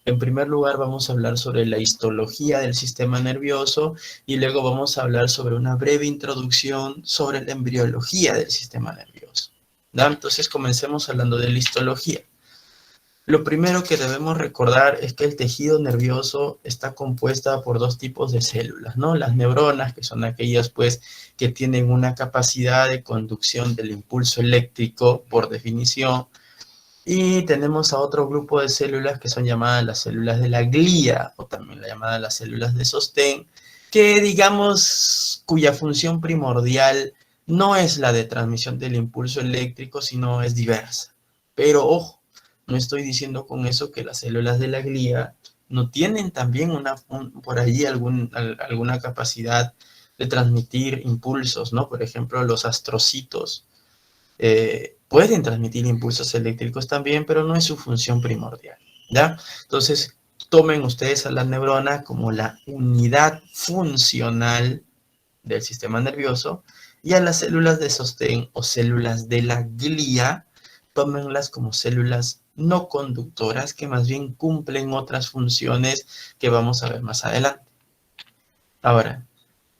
En primer lugar, vamos a hablar sobre la histología del sistema nervioso y luego vamos a hablar sobre una breve introducción sobre la embriología del sistema nervioso. ¿Da? Entonces, comencemos hablando de la histología. Lo primero que debemos recordar es que el tejido nervioso está compuesta por dos tipos de células, ¿no? Las neuronas, que son aquellas, pues, que tienen una capacidad de conducción del impulso eléctrico, por definición, y tenemos a otro grupo de células que son llamadas las células de la glía, o también la llamada las células de sostén, que digamos cuya función primordial no es la de transmisión del impulso eléctrico, sino es diversa. Pero ojo, no estoy diciendo con eso que las células de la glía no tienen también por allí alguna capacidad de transmitir impulsos, ¿no? Por ejemplo, los astrocitos pueden transmitir impulsos eléctricos también, pero no es su función primordial, ¿ya? Entonces, tomen ustedes a la neurona como la unidad funcional del sistema nervioso y a las células de sostén o células de la glía, tómenlas como células no conductoras que más bien cumplen otras funciones que vamos a ver más adelante. Ahora,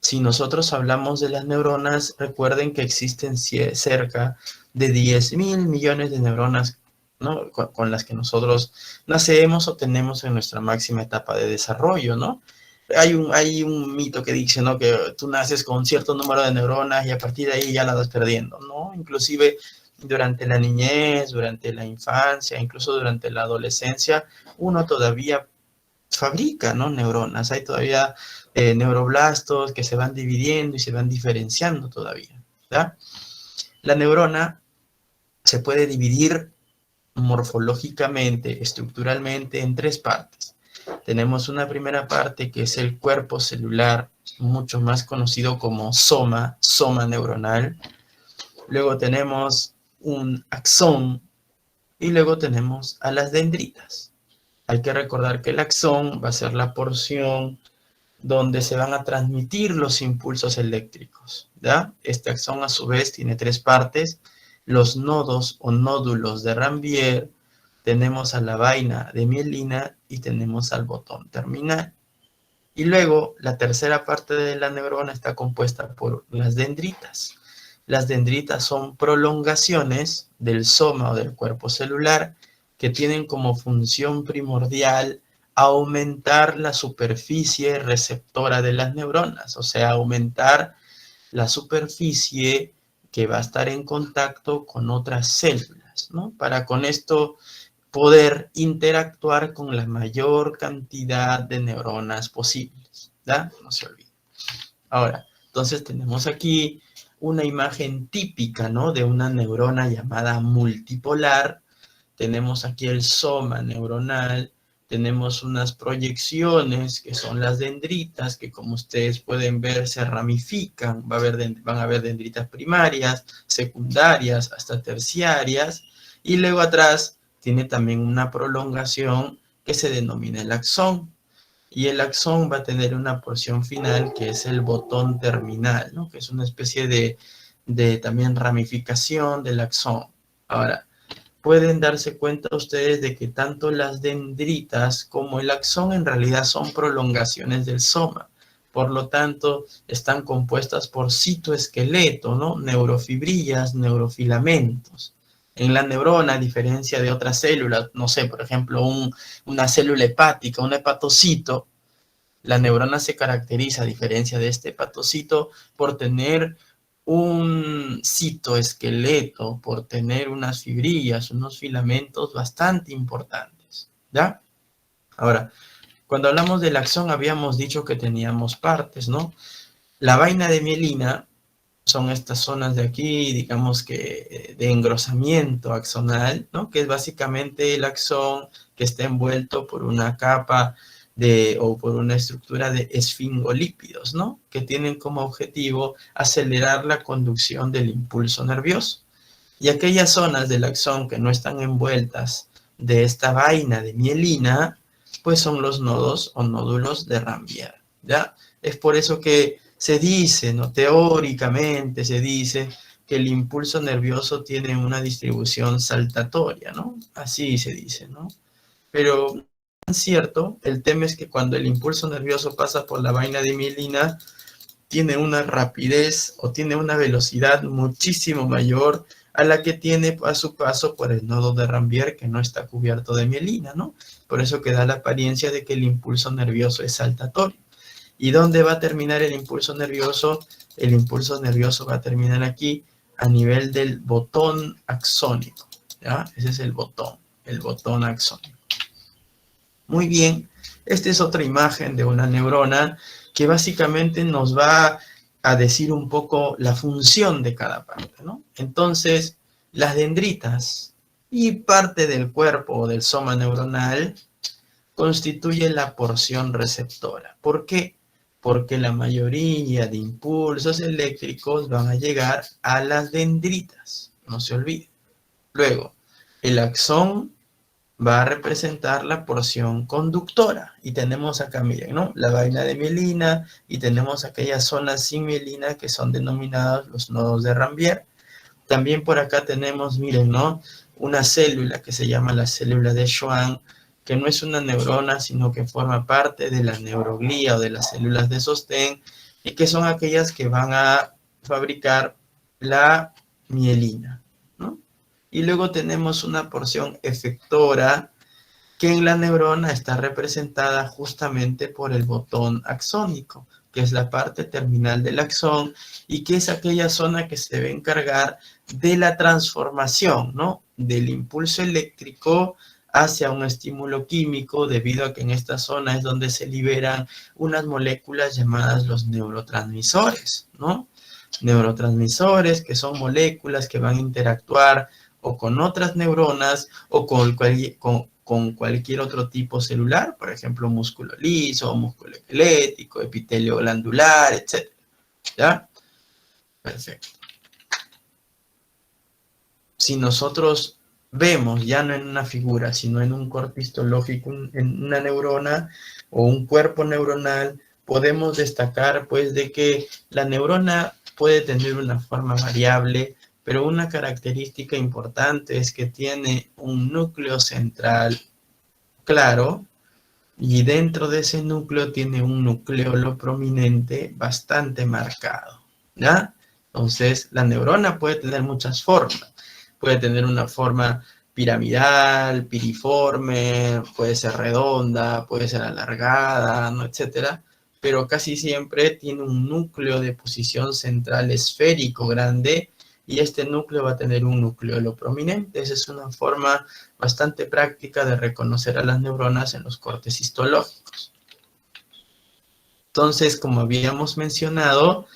si nosotros hablamos de las neuronas, recuerden que existen cerca de 10.000 millones de neuronas, ¿no? Con las que nosotros nacemos o tenemos en nuestra máxima etapa de desarrollo, ¿no? Hay un mito que dice, ¿no? Que tú naces con cierto número de neuronas y a partir de ahí ya la vas perdiendo, ¿no? Inclusive durante la niñez, durante la infancia, incluso durante la adolescencia, uno todavía fabrica, ¿no? Neuronas. Hay todavía neuroblastos que se van dividiendo y se van diferenciando todavía, ¿ya? La neurona se puede dividir morfológicamente, estructuralmente, en tres partes. Tenemos una primera parte que es el cuerpo celular, mucho más conocido como soma neuronal. Luego tenemos un axón y luego tenemos a las dendritas. Hay que recordar que el axón va a ser la porción donde se van a transmitir los impulsos eléctricos, ¿ya? Este axón a su vez tiene tres partes, los nodos o nódulos de Ranvier, tenemos a la vaina de mielina y tenemos al botón terminal. Y luego la tercera parte de la neurona está compuesta por las dendritas. Las dendritas son prolongaciones del soma o del cuerpo celular que tienen como función primordial aumentar la superficie receptora de las neuronas, o sea, aumentar la superficie que va a estar en contacto con otras células, ¿no? Para con esto poder interactuar con la mayor cantidad de neuronas posibles, ¿ya? No se olvide. Ahora, entonces tenemos aquí una imagen típica, ¿no? De una neurona llamada multipolar. Tenemos aquí el soma neuronal, tenemos unas proyecciones que son las dendritas, que como ustedes pueden ver se ramifican, van a haber dendritas primarias, secundarias, hasta terciarias, y luego atrás tiene también una prolongación que se denomina el axón, y el axón va a tener una porción final que es el botón terminal, ¿no? Que es una especie de también ramificación del axón. Ahora, pueden darse cuenta ustedes de que tanto las dendritas como el axón en realidad son prolongaciones del soma. Por lo tanto, están compuestas por citoesqueleto, ¿no? Neurofibrillas, neurofilamentos. En la neurona, a diferencia de otras células, no sé, por ejemplo, una célula hepática, un hepatocito, la neurona se caracteriza, a diferencia de este hepatocito, por tener un citoesqueleto, por tener unas fibrillas, unos filamentos bastante importantes, ¿ya? Ahora, cuando hablamos del axón habíamos dicho que teníamos partes, ¿no? La vaina de mielina son estas zonas de aquí, digamos que de engrosamiento axonal, ¿no? Que es básicamente el axón que está envuelto por una capa o por una estructura de esfingolípidos, ¿no? Que tienen como objetivo acelerar la conducción del impulso nervioso. Y aquellas zonas del axón que no están envueltas de esta vaina de mielina, pues son los nodos o nódulos de Ranvier, ¿ya? Es por eso que se dice, ¿no? Teóricamente se dice que el impulso nervioso tiene una distribución saltatoria, ¿no? Así se dice, ¿no? Pero cierto, el tema es que cuando el impulso nervioso pasa por la vaina de mielina, tiene una rapidez o tiene una velocidad muchísimo mayor a la que tiene a su paso por el nodo de Ranvier, que no está cubierto de mielina, ¿no? Por eso que da la apariencia de que el impulso nervioso es saltatorio. ¿Y dónde va a terminar el impulso nervioso? El impulso nervioso va a terminar aquí, a nivel del botón axónico, ¿ya? Ese es el botón axónico. Muy bien, esta es otra imagen de una neurona que básicamente nos va a decir un poco la función de cada parte, ¿no? Entonces, las dendritas y parte del cuerpo o del soma neuronal constituyen la porción receptora. ¿Por qué? Porque la mayoría de impulsos eléctricos van a llegar a las dendritas, no se olvide. Luego, el axón va a representar la porción conductora. Y tenemos acá, miren, ¿no? La vaina de mielina y tenemos aquellas zonas sin mielina que son denominadas los nodos de Ranvier. También por acá tenemos, miren, ¿no? Una célula que se llama la célula de Schwann, que no es una neurona, sino que forma parte de la neuroglía o de las células de sostén, y que son aquellas que van a fabricar la mielina, ¿no? Y luego tenemos una porción efectora que en la neurona está representada justamente por el botón axónico, que es la parte terminal del axón y que es aquella zona que se debe encargar de la transformación, ¿no? Del impulso eléctrico hacia un estímulo químico, debido a que en esta zona es donde se liberan unas moléculas llamadas los neurotransmisores, ¿no? Neurotransmisores, que son moléculas que van a interactuar o con otras neuronas o con cualquier otro tipo celular, por ejemplo, músculo liso, músculo esquelético, epitelio glandular, etc. ¿Ya? Perfecto. Si nosotros vemos, ya no en una figura, sino en un corte histológico, en una neurona o un cuerpo neuronal, podemos destacar, pues, de que la neurona puede tener una forma variable, pero una característica importante es que tiene un núcleo central claro, y dentro de ese núcleo tiene un nucleolo prominente bastante marcado, ¿ya? Entonces, la neurona puede tener muchas formas. Puede tener una forma piramidal, piriforme, puede ser redonda, puede ser alargada, ¿no? Etcétera. Pero casi siempre tiene un núcleo de posición central esférico grande y este núcleo va a tener un nucleolo prominente. Esa es una forma bastante práctica de reconocer a las neuronas en los cortes histológicos. Entonces, como habíamos mencionado,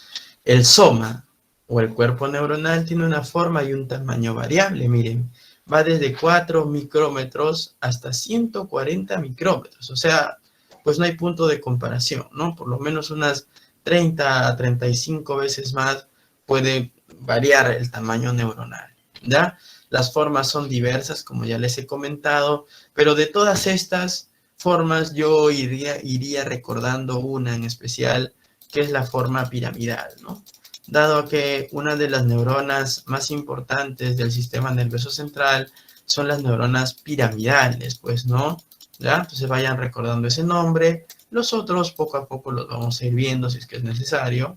el soma o el cuerpo neuronal tiene una forma y un tamaño variable. Miren, va desde 4 micrómetros hasta 140 micrómetros. O sea, pues no hay punto de comparación, ¿no? Por lo menos unas 30 a 35 veces más puede variar el tamaño neuronal, ¿ya? Las formas son diversas, como ya les he comentado, pero de todas estas formas yo iría recordando una en especial, que es la forma piramidal, ¿no? Dado que una de las neuronas más importantes del sistema nervioso central son las neuronas piramidales, pues, ¿no? ¿Ya? Entonces vayan recordando ese nombre. Los otros poco a poco los vamos a ir viendo si es que es necesario.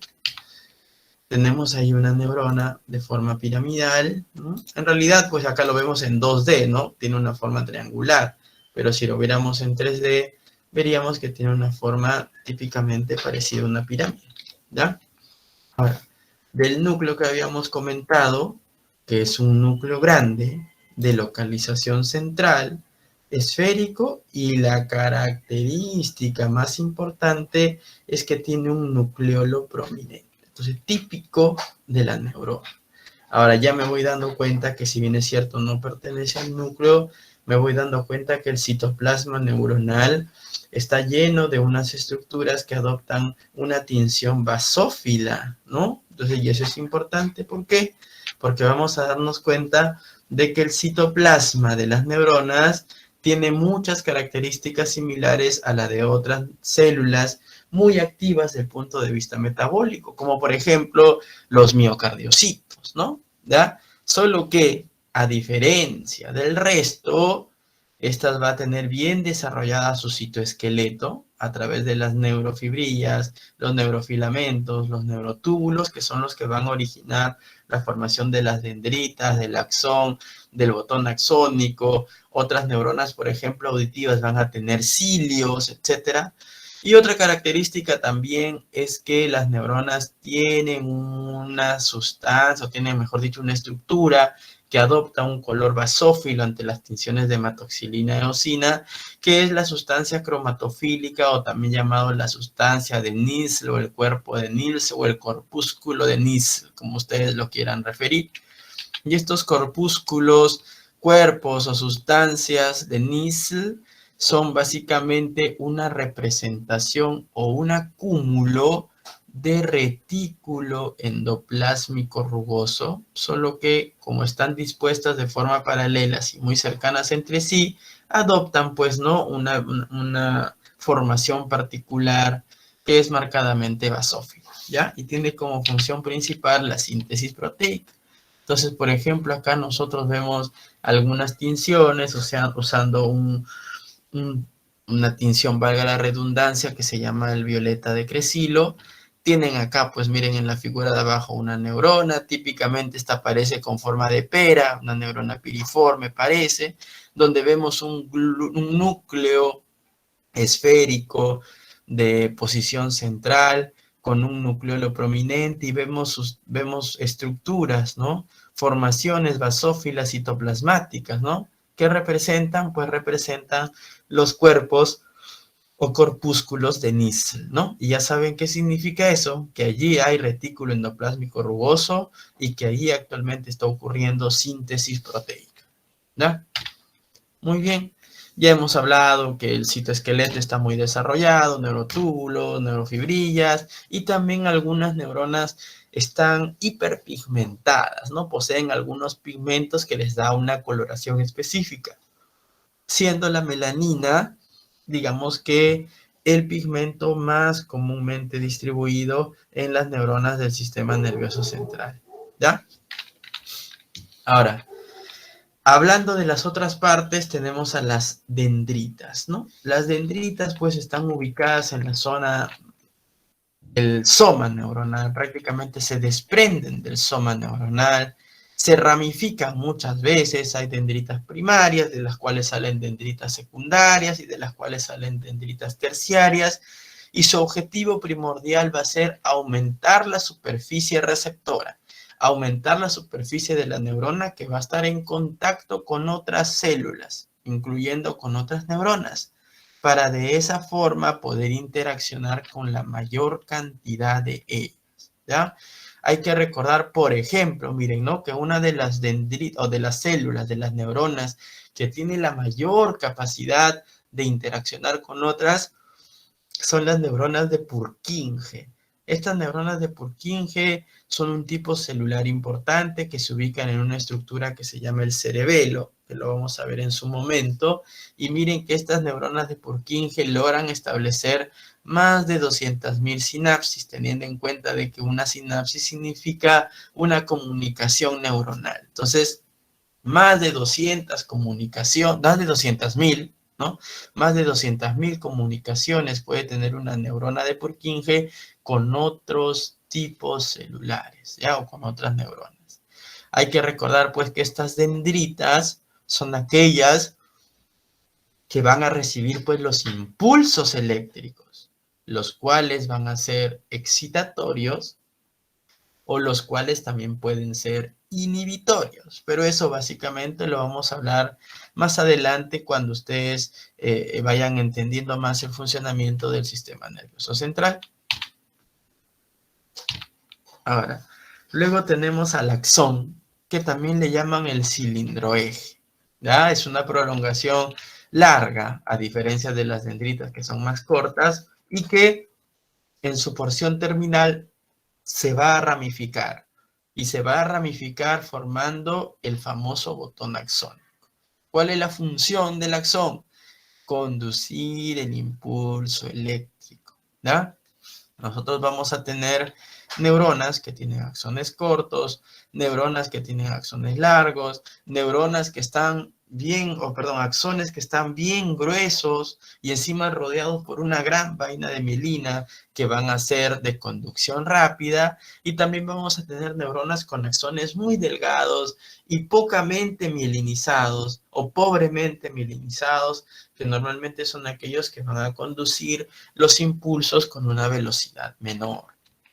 Tenemos ahí una neurona de forma piramidal, ¿no? En realidad, pues acá lo vemos en 2D, ¿no? Tiene una forma triangular, pero si lo viéramos en 3D, veríamos que tiene una forma típicamente parecida a una pirámide, ¿ya? Ahora, del núcleo que habíamos comentado, que es un núcleo grande, de localización central, esférico, y la característica más importante es que tiene un nucleolo prominente. Entonces, típico de la neurona. Ahora ya me voy dando cuenta que, si bien es cierto, no pertenece al núcleo, me voy dando cuenta que el citoplasma neuronal está lleno de unas estructuras que adoptan una tinción basófila, ¿no? Entonces, y eso es importante. ¿Por qué? Porque vamos a darnos cuenta de que el citoplasma de las neuronas tiene muchas características similares a la de otras células muy activas desde el punto de vista metabólico, como por ejemplo los miocardiocitos, ¿no? ¿Ya? Solo que, a diferencia del resto, Estas va a tener bien desarrollada su citoesqueleto a través de las neurofibrillas, los neurofilamentos, los neurotúbulos, que son los que van a originar la formación de las dendritas, del axón, del botón axónico. Otras neuronas, por ejemplo, auditivas, van a tener cilios, etcétera. Y otra característica también es que las neuronas tienen una sustancia, o tienen, mejor dicho, una estructura que adopta un color basófilo ante las tinciones de hematoxilina y eosina, que es la sustancia cromatofílica, o también llamado la sustancia de Nissl, o el cuerpo de Nissl, o el corpúsculo de Nissl, como ustedes lo quieran referir. Y estos corpúsculos, cuerpos o sustancias de Nissl son básicamente una representación o un acúmulo de retículo endoplásmico rugoso, solo que como están dispuestas de forma paralela y muy cercanas entre sí, adoptan pues no una formación particular que es marcadamente basófila, ¿ya? Y tiene como función principal la síntesis proteica. Entonces, por ejemplo, acá nosotros vemos algunas tinciones, o sea, usando una tinción, valga la redundancia, que se llama el violeta de Crecilo. Tienen acá, pues miren en la figura de abajo, una neurona. Típicamente esta aparece con forma de pera, una neurona piriforme parece, donde vemos un núcleo esférico de posición central con un nucleolo prominente, y vemos estructuras, ¿no? Formaciones basófilas citoplasmáticas, ¿no? ¿Qué representan? Pues representan los cuerpos o corpúsculos de Nissl, ¿no? Y ya saben qué significa eso, que allí hay retículo endoplásmico rugoso y que allí actualmente está ocurriendo síntesis proteica, ¿ya? Muy bien. Ya hemos hablado que el citoesqueleto está muy desarrollado, neurotúbulos, neurofibrillas, y también algunas neuronas están hiperpigmentadas, ¿no? Poseen algunos pigmentos que les da una coloración específica, siendo la melanina, digamos que el pigmento más comúnmente distribuido en las neuronas del sistema nervioso central, ¿ya? Ahora, hablando de las otras partes, tenemos a las dendritas, ¿no? Las dendritas, pues, están ubicadas en la zona del soma neuronal, prácticamente se desprenden del soma neuronal, se ramifican muchas veces, hay dendritas primarias, de las cuales salen dendritas secundarias y de las cuales salen dendritas terciarias, y su objetivo primordial va a ser aumentar la superficie receptora, aumentar la superficie de la neurona que va a estar en contacto con otras células, incluyendo con otras neuronas, para de esa forma poder interaccionar con la mayor cantidad de ellas, ¿ya? Hay que recordar, por ejemplo, miren, ¿no? Que una de las dendritas o de las células, de las neuronas, que tiene la mayor capacidad de interaccionar con otras, son las neuronas de Purkinje. Estas neuronas de Purkinje son un tipo celular importante que se ubican en una estructura que se llama el cerebelo, que lo vamos a ver en su momento. Y miren que estas neuronas de Purkinje logran establecer más de 200.000 sinapsis, teniendo en cuenta de que una sinapsis significa una comunicación neuronal. Entonces, más de 200.000, ¿no? Más de 200.000 comunicaciones puede tener una neurona de Purkinje con otros tipos celulares, ¿ya? O con otras neuronas. Hay que recordar, pues, que estas dendritas son aquellas que van a recibir, pues, los impulsos eléctricos, los cuales van a ser excitatorios o los cuales también pueden ser inhibitorios, pero eso básicamente lo vamos a hablar más adelante cuando ustedes vayan entendiendo más el funcionamiento del sistema nervioso central. Ahora, luego tenemos al axón, que también le llaman el cilindroeje, ¿ya? Es una prolongación larga, a diferencia de las dendritas que son más cortas, y que en su porción terminal se va a ramificar, y se va a ramificar formando el famoso botón axónico. ¿Cuál es la función del axón? Conducir el impulso eléctrico, ¿ya? Nosotros vamos a tener neuronas que tienen axones cortos, neuronas que tienen axones largos, neuronas que están bien, axones que están bien gruesos y encima rodeados por una gran vaina de mielina que van a ser de conducción rápida, y también vamos a tener neuronas con axones muy delgados y pocamente mielinizados o pobremente mielinizados, que normalmente son aquellos que van a conducir los impulsos con una velocidad menor,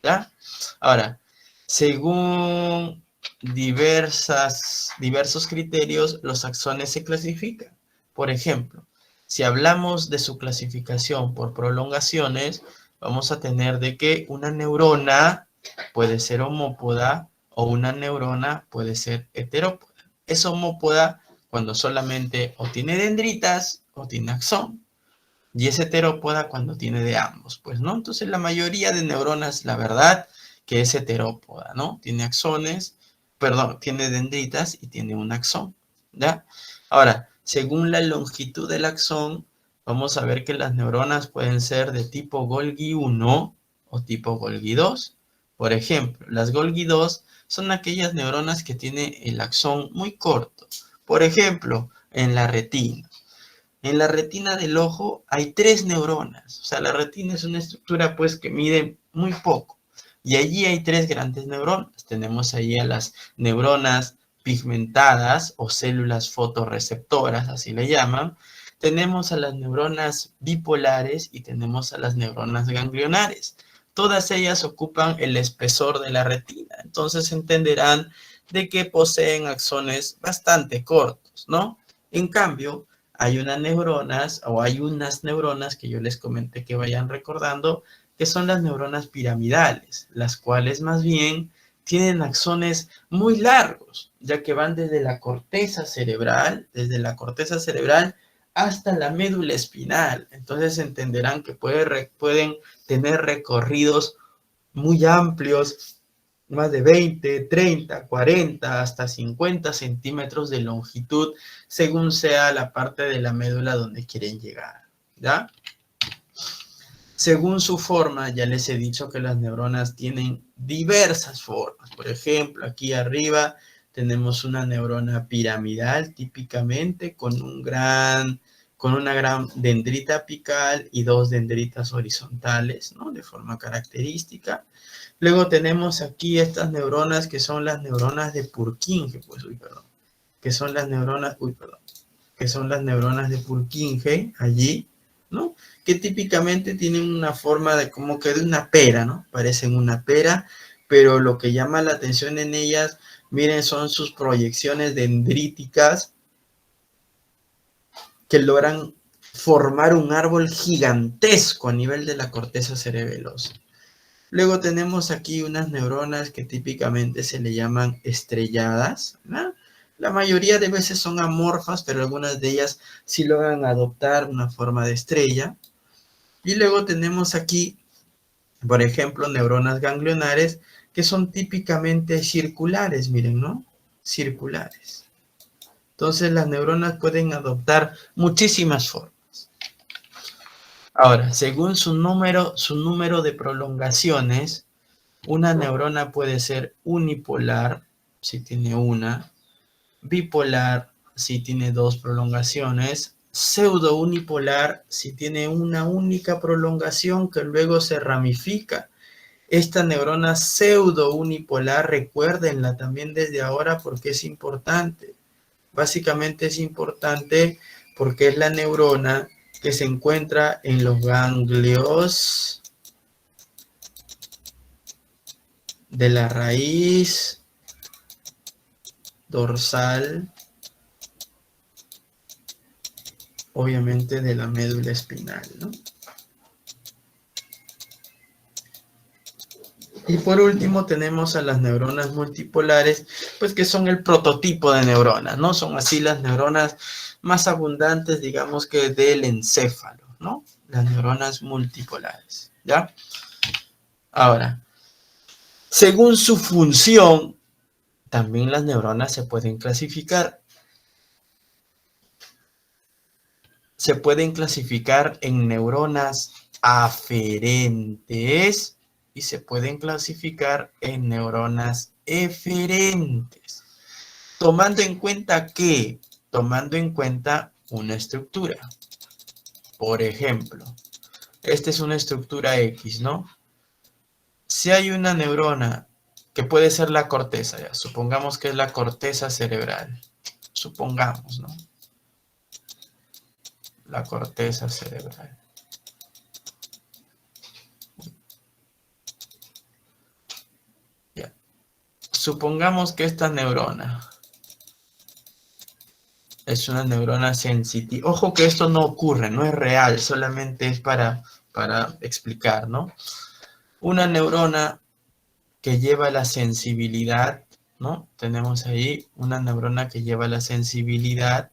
¿ya? Ahora, según diversos criterios, los axones se clasifican. Por ejemplo, si hablamos de su clasificación por prolongaciones, vamos a tener de que una neurona puede ser homópoda o una neurona puede ser heterópoda. Es homópoda cuando solamente o tiene dendritas o tiene axón. Y es heterópoda cuando tiene de ambos, pues, ¿no? Entonces, la mayoría de neuronas, la verdad, que es heterópoda, ¿no? Tiene axones, perdón, tiene dendritas y tiene un axón, ¿ya? Ahora, según la longitud del axón, vamos a ver que las neuronas pueden ser de tipo Golgi 1 o tipo Golgi 2. Por ejemplo, las Golgi 2 son aquellas neuronas que tienen el axón muy corto. Por ejemplo, en la retina. En la retina del ojo hay 3 neuronas. O sea, la retina es una estructura pues que mide muy poco. Y allí hay 3 grandes neuronas. Tenemos ahí a las neuronas pigmentadas o células fotorreceptoras, así le llaman. Tenemos a las neuronas bipolares y tenemos a las neuronas ganglionares. Todas ellas ocupan el espesor de la retina. Entonces entenderán de que poseen axones bastante cortos, ¿no? En cambio, hay unas neuronas que yo les comenté que vayan recordando, que son las neuronas piramidales, las cuales más bien tienen axones muy largos, ya que van desde la corteza cerebral hasta la médula espinal. Entonces entenderán que pueden tener recorridos muy amplios, más de 20, 30, 40, hasta 50 centímetros de longitud, según sea la parte de la médula donde quieren llegar, ¿ya? Según su forma, ya les he dicho que las neuronas tienen diversas formas. Por ejemplo, aquí arriba tenemos una neurona piramidal, típicamente con una gran dendrita apical y 2 dendritas horizontales, ¿no? De forma característica. Luego tenemos aquí estas neuronas que son las neuronas de Purkinje, que son las neuronas, que son las neuronas de Purkinje, allí, ¿no? Que típicamente tienen una forma de como que de una pera, ¿no? Parecen una pera, pero lo que llama la atención en ellas, miren, son sus proyecciones dendríticas que logran formar un árbol gigantesco a nivel de la corteza cerebelosa. Luego tenemos aquí unas neuronas que típicamente se le llaman estrelladas, ¿no? La mayoría de veces son amorfas, pero algunas de ellas sí logran adoptar una forma de estrella. Y luego tenemos aquí, por ejemplo, neuronas ganglionares que son típicamente circulares, miren, ¿no? Circulares. Entonces las neuronas pueden adoptar muchísimas formas. Ahora, según su número de prolongaciones, una neurona puede ser unipolar si tiene una, bipolar si tiene 2 prolongaciones, pseudo-unipolar si tiene una única prolongación que luego se ramifica. Esta neurona pseudo-unipolar, recuérdenla también desde ahora porque es importante. Básicamente es importante porque es la neurona que se encuentra en los ganglios de la raíz dorsal, obviamente de la médula espinal, ¿no? Y por último tenemos a las neuronas multipolares, pues que son el prototipo de neuronas, ¿no? Son así las neuronas más abundantes, digamos que del encéfalo, ¿no? Las neuronas multipolares, ¿ya? Ahora, según su función, también las neuronas se pueden clasificar. Se pueden clasificar en neuronas aferentes y se pueden clasificar en neuronas eferentes. Tomando en cuenta ¿qué? Tomando en cuenta una estructura. Por ejemplo, esta es una estructura X, ¿no? Si hay una neurona que puede ser la corteza, ya, supongamos que es la corteza cerebral. Supongamos, ¿no? La corteza cerebral. Ya. Supongamos que esta neurona es una neurona sensitiva. Ojo que esto no ocurre, no es real, solamente es para explicar, ¿no? Una neurona que lleva la sensibilidad, ¿no? Tenemos ahí una neurona que lleva la sensibilidad.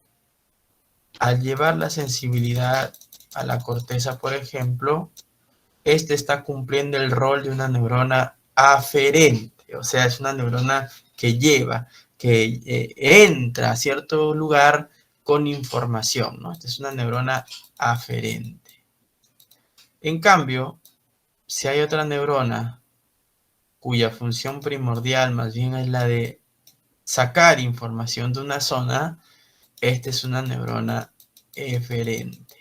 Al llevar la sensibilidad a la corteza, por ejemplo, este está cumpliendo el rol de una neurona aferente, o sea, es una neurona que lleva, que entra a cierto lugar con información, ¿no? Esta es una neurona aferente. En cambio, si hay otra neurona cuya función primordial más bien es la de sacar información de una zona, esta es una neurona eferente,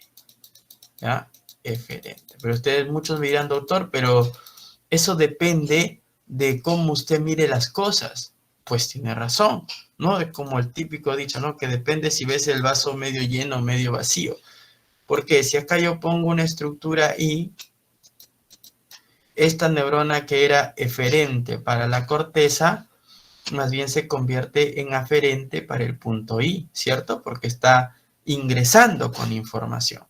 ¿ya? Eferente. Pero ustedes muchos me dirán, doctor, pero eso depende de cómo usted mire las cosas. Pues tiene razón, ¿no? Es como el típico dicho, ¿no? Que depende si ves el vaso medio lleno o medio vacío. Porque si acá yo pongo una estructura Y, esta neurona que era eferente para la corteza, más bien se convierte en aferente para el punto I, ¿cierto? Porque está ingresando con información.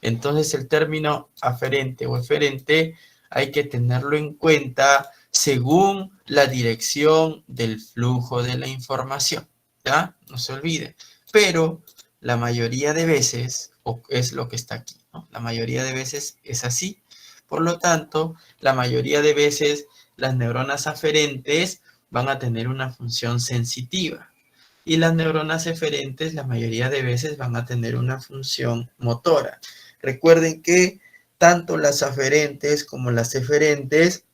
Entonces el término aferente o eferente hay que tenerlo en cuenta según la dirección del flujo de la información, ¿ya? No se olvide. Pero la mayoría de veces, o es lo que está aquí, ¿no? La mayoría de veces es así. Por lo tanto, la mayoría de veces las neuronas aferentes van a tener una función sensitiva. Y las neuronas eferentes, la mayoría de veces, van a tener una función motora. Recuerden que tanto las aferentes como las eferentes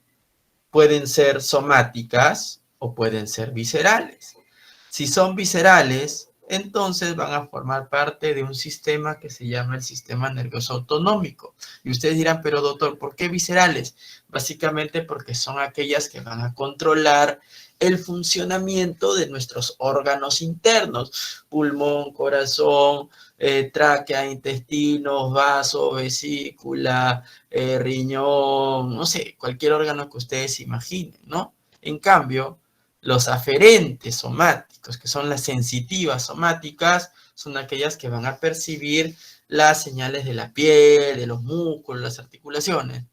pueden ser somáticas o pueden ser viscerales. Si son viscerales, entonces van a formar parte de un sistema que se llama el sistema nervioso autonómico. Y ustedes dirán, pero doctor, ¿por qué viscerales? Básicamente porque son aquellas que van a controlar el funcionamiento de nuestros órganos internos, pulmón, corazón, tráquea, intestinos, vaso, vesícula, riñón, no sé, cualquier órgano que ustedes imaginen, ¿no? En cambio, los aferentes somáticos, que son las sensitivas somáticas, son aquellas que van a percibir las señales de la piel, de los músculos, las articulaciones.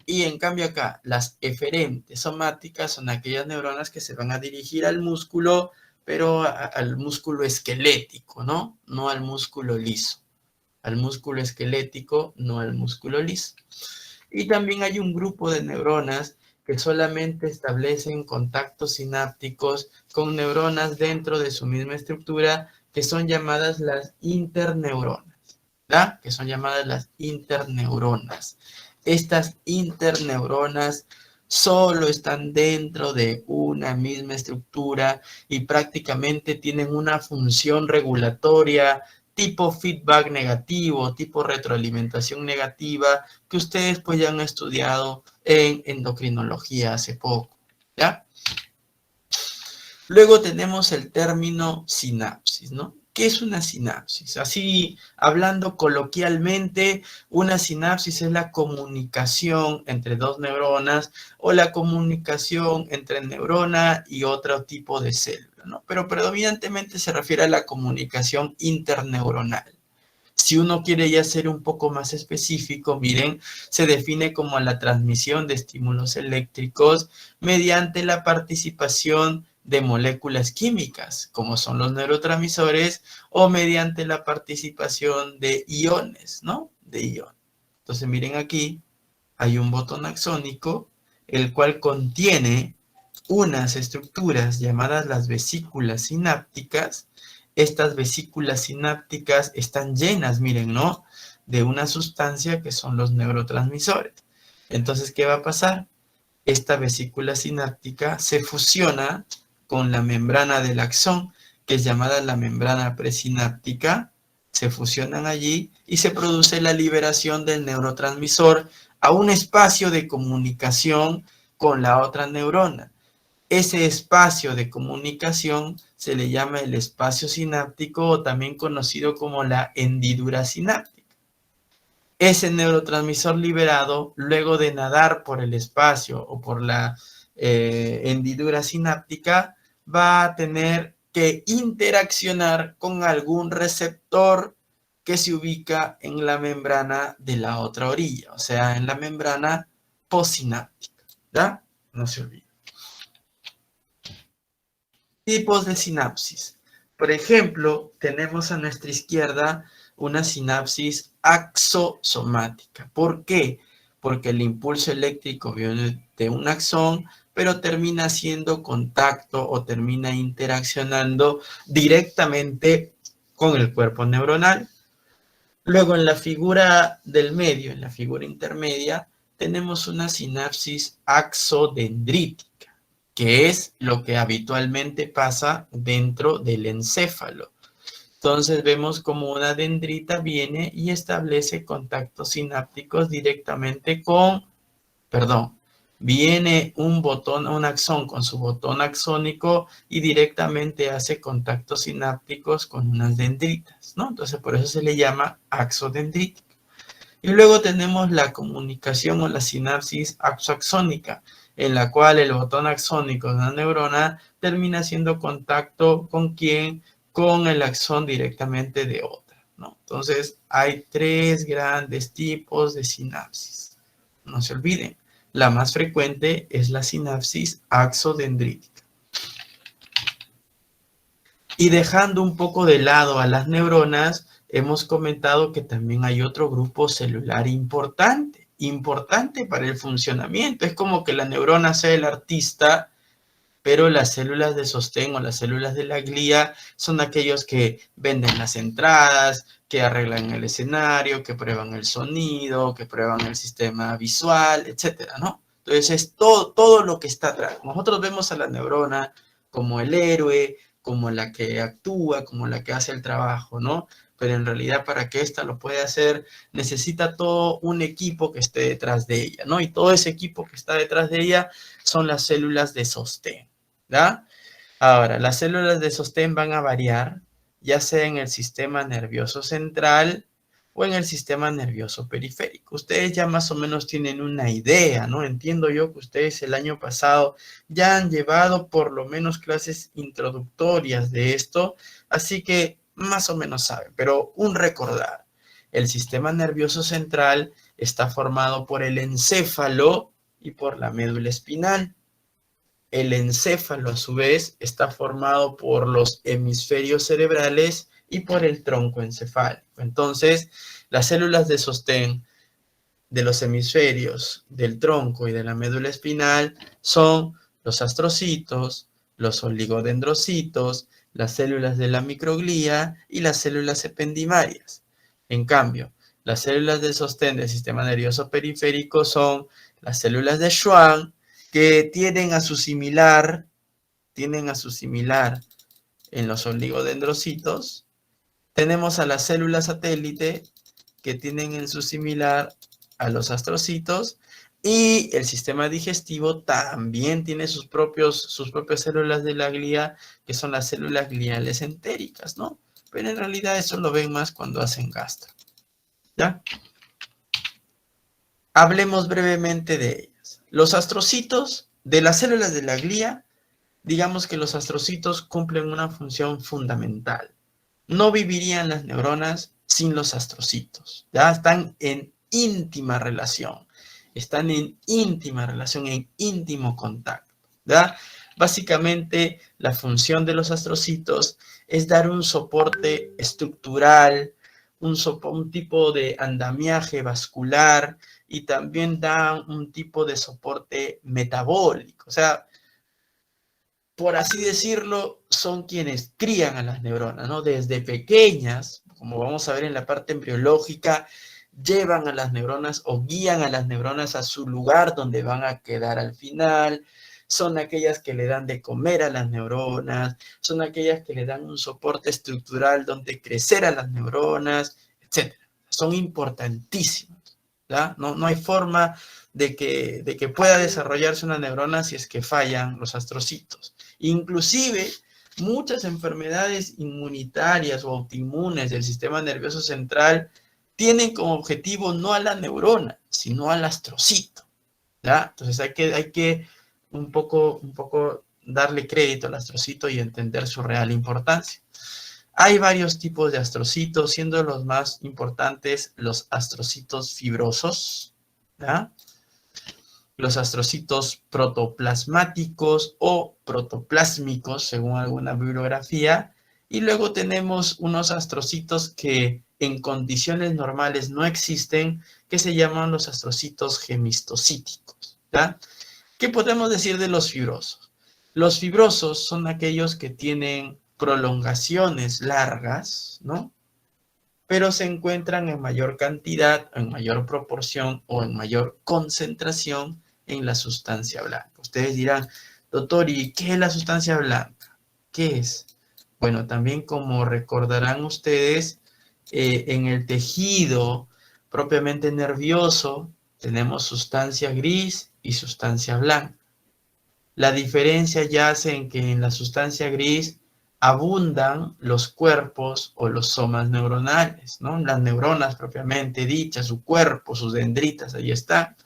Y en cambio acá, las eferentes somáticas son aquellas neuronas que se van a dirigir al músculo, pero al músculo esquelético, ¿no? No al músculo liso. Al músculo esquelético, no al músculo liso. Y también hay un grupo de neuronas que solamente establecen contactos sinápticos con neuronas dentro de su misma estructura, que son llamadas las interneuronas, ¿verdad? Que son llamadas las interneuronas. Estas interneuronas solo están dentro de una misma estructura y prácticamente tienen una función regulatoria tipo feedback negativo, tipo retroalimentación negativa, que ustedes pues ya han estudiado en endocrinología hace poco, ¿ya? Luego tenemos el término sinapsis, ¿no? ¿Qué es una sinapsis? Así, hablando coloquialmente, una sinapsis es la comunicación entre dos neuronas o la comunicación entre neurona y otro tipo de célula, ¿no? Pero predominantemente se refiere a la comunicación interneuronal. Si uno quiere ya ser un poco más específico, miren, se define como la transmisión de estímulos eléctricos mediante la participación de moléculas químicas, como son los neurotransmisores, o mediante la participación de iones, ¿no? De iones. Entonces, miren aquí, hay un botón axónico, el cual contiene unas estructuras llamadas las vesículas sinápticas. Estas vesículas sinápticas están llenas, miren, ¿no? De una sustancia que son los neurotransmisores. Entonces, ¿qué va a pasar? esta vesícula sináptica se fusiona con la membrana del axón, que es llamada la membrana presináptica, se fusionan allí y se produce la liberación del neurotransmisor a un espacio de comunicación con la otra neurona. Ese espacio de comunicación se le llama el espacio sináptico o también conocido como la hendidura sináptica. Ese neurotransmisor liberado, luego de nadar por el espacio o por la hendidura sináptica, va a tener que interaccionar con algún receptor que se ubica en la membrana de la otra orilla, o sea, en la membrana postsináptica, ¿ya? No se olvide. Tipos de sinapsis. Por ejemplo, tenemos a nuestra izquierda una sinapsis axosomática. ¿Por qué? Porque el impulso eléctrico viene de un axón, pero termina haciendo contacto o termina interaccionando directamente con el cuerpo neuronal. Luego, en la figura del medio, en la figura intermedia, tenemos una sinapsis axodendrítica, que es lo que habitualmente pasa dentro del encéfalo. Entonces vemos como una dendrita viene y establece contactos sinápticos directamente con, viene un axón con su botón axónico y directamente hace contactos sinápticos con unas dendritas, ¿no? Entonces por eso se le llama axodendrítica. Y luego tenemos la comunicación o la sinapsis axoaxónica, en la cual el botón axónico de una neurona termina haciendo contacto con quién, con el axón directamente de otra, ¿no? Entonces hay tres grandes tipos de sinapsis. No se olviden, la más frecuente es la sinapsis axodendrítica. Y dejando un poco de lado a las neuronas, hemos comentado que también hay otro grupo celular importante para el funcionamiento. Es como que la neurona sea el artista, pero las células de sostén o las células de la glía son aquellos que venden las entradas, que arreglan el escenario, que prueban el sonido, que prueban el sistema visual, etcétera, ¿no? Entonces es todo lo que está atrás. Nosotros vemos a la neurona como el héroe, como la que actúa, como la que hace el trabajo, ¿no? Pero en realidad para que ésta lo pueda hacer, necesita todo un equipo que esté detrás de ella, ¿no? Y todo ese equipo que está detrás de ella son las células de sostén, ¿ya? Ahora, las células de sostén van a variar, ya sea en el sistema nervioso central o en el sistema nervioso periférico. Ustedes ya más o menos tienen una idea, ¿no? Entiendo yo que ustedes el año pasado ya han llevado por lo menos clases introductorias de esto, así que más o menos saben, pero un recordar. El sistema nervioso central está formado por el encéfalo y por la médula espinal. El encéfalo, a su vez, está formado por los hemisferios cerebrales y por el tronco encefálico. Entonces, las células de sostén de los hemisferios, del tronco y de la médula espinal son los astrocitos, los oligodendrocitos, las células de la microglía y las células ependimarias. En cambio, las células de sostén del sistema nervioso periférico son las células de Schwann, que tienen a su similar en los oligodendrocitos. Tenemos a las células satélite, que tienen en su similar a los astrocitos, y el sistema digestivo también tiene sus propias células de la glía, que son las células gliales entéricas, ¿no? Pero en realidad eso lo ven más cuando hacen gastro, ¿ya? Hablemos brevemente de ellas. Los astrocitos de las células de la glía, digamos que los astrocitos cumplen una función fundamental. No vivirían las neuronas sin los astrocitos. Ya están en íntima relación. Están en íntima relación, en íntimo contacto. ¿Ya? Básicamente, la función de los astrocitos es dar un soporte estructural, un tipo de andamiaje vascular y también da un tipo de soporte metabólico. O sea, por así decirlo, son quienes crían a las neuronas, ¿no? Desde pequeñas, como vamos a ver en la parte embriológica, llevan a las neuronas o guían a las neuronas a su lugar donde van a quedar al final, son aquellas que le dan de comer a las neuronas, son aquellas que le dan un soporte estructural donde crecer a las neuronas, etc. Son importantísimas, ¿ya? No hay forma de que pueda desarrollarse una neurona si es que fallan los astrocitos. Inclusive, muchas enfermedades inmunitarias o autoinmunes del sistema nervioso central tienen como objetivo no a la neurona, sino al astrocito, ¿ya? Entonces hay que un poco darle crédito al astrocito y entender su real importancia. Hay varios tipos de astrocitos, siendo los más importantes los astrocitos fibrosos, ¿ya? Los astrocitos protoplasmáticos o protoplásmicos, según alguna bibliografía, y luego tenemos unos astrocitos que en condiciones normales no existen, que se llaman los astrocitos gemistocíticos, ¿ya? ¿Qué podemos decir de los fibrosos? Los fibrosos son aquellos que tienen prolongaciones largas, ¿no? Pero se encuentran en mayor cantidad, en mayor proporción o en mayor concentración en la sustancia blanca. Ustedes dirán, doctor, ¿y qué es la sustancia blanca? ¿Qué es? Bueno, también como recordarán ustedes, en el tejido propiamente nervioso tenemos sustancia gris y sustancia blanca. La diferencia yace en que en la sustancia gris abundan los cuerpos o los somas neuronales, ¿no? Las neuronas propiamente dichas, su cuerpo, sus dendritas, ahí están.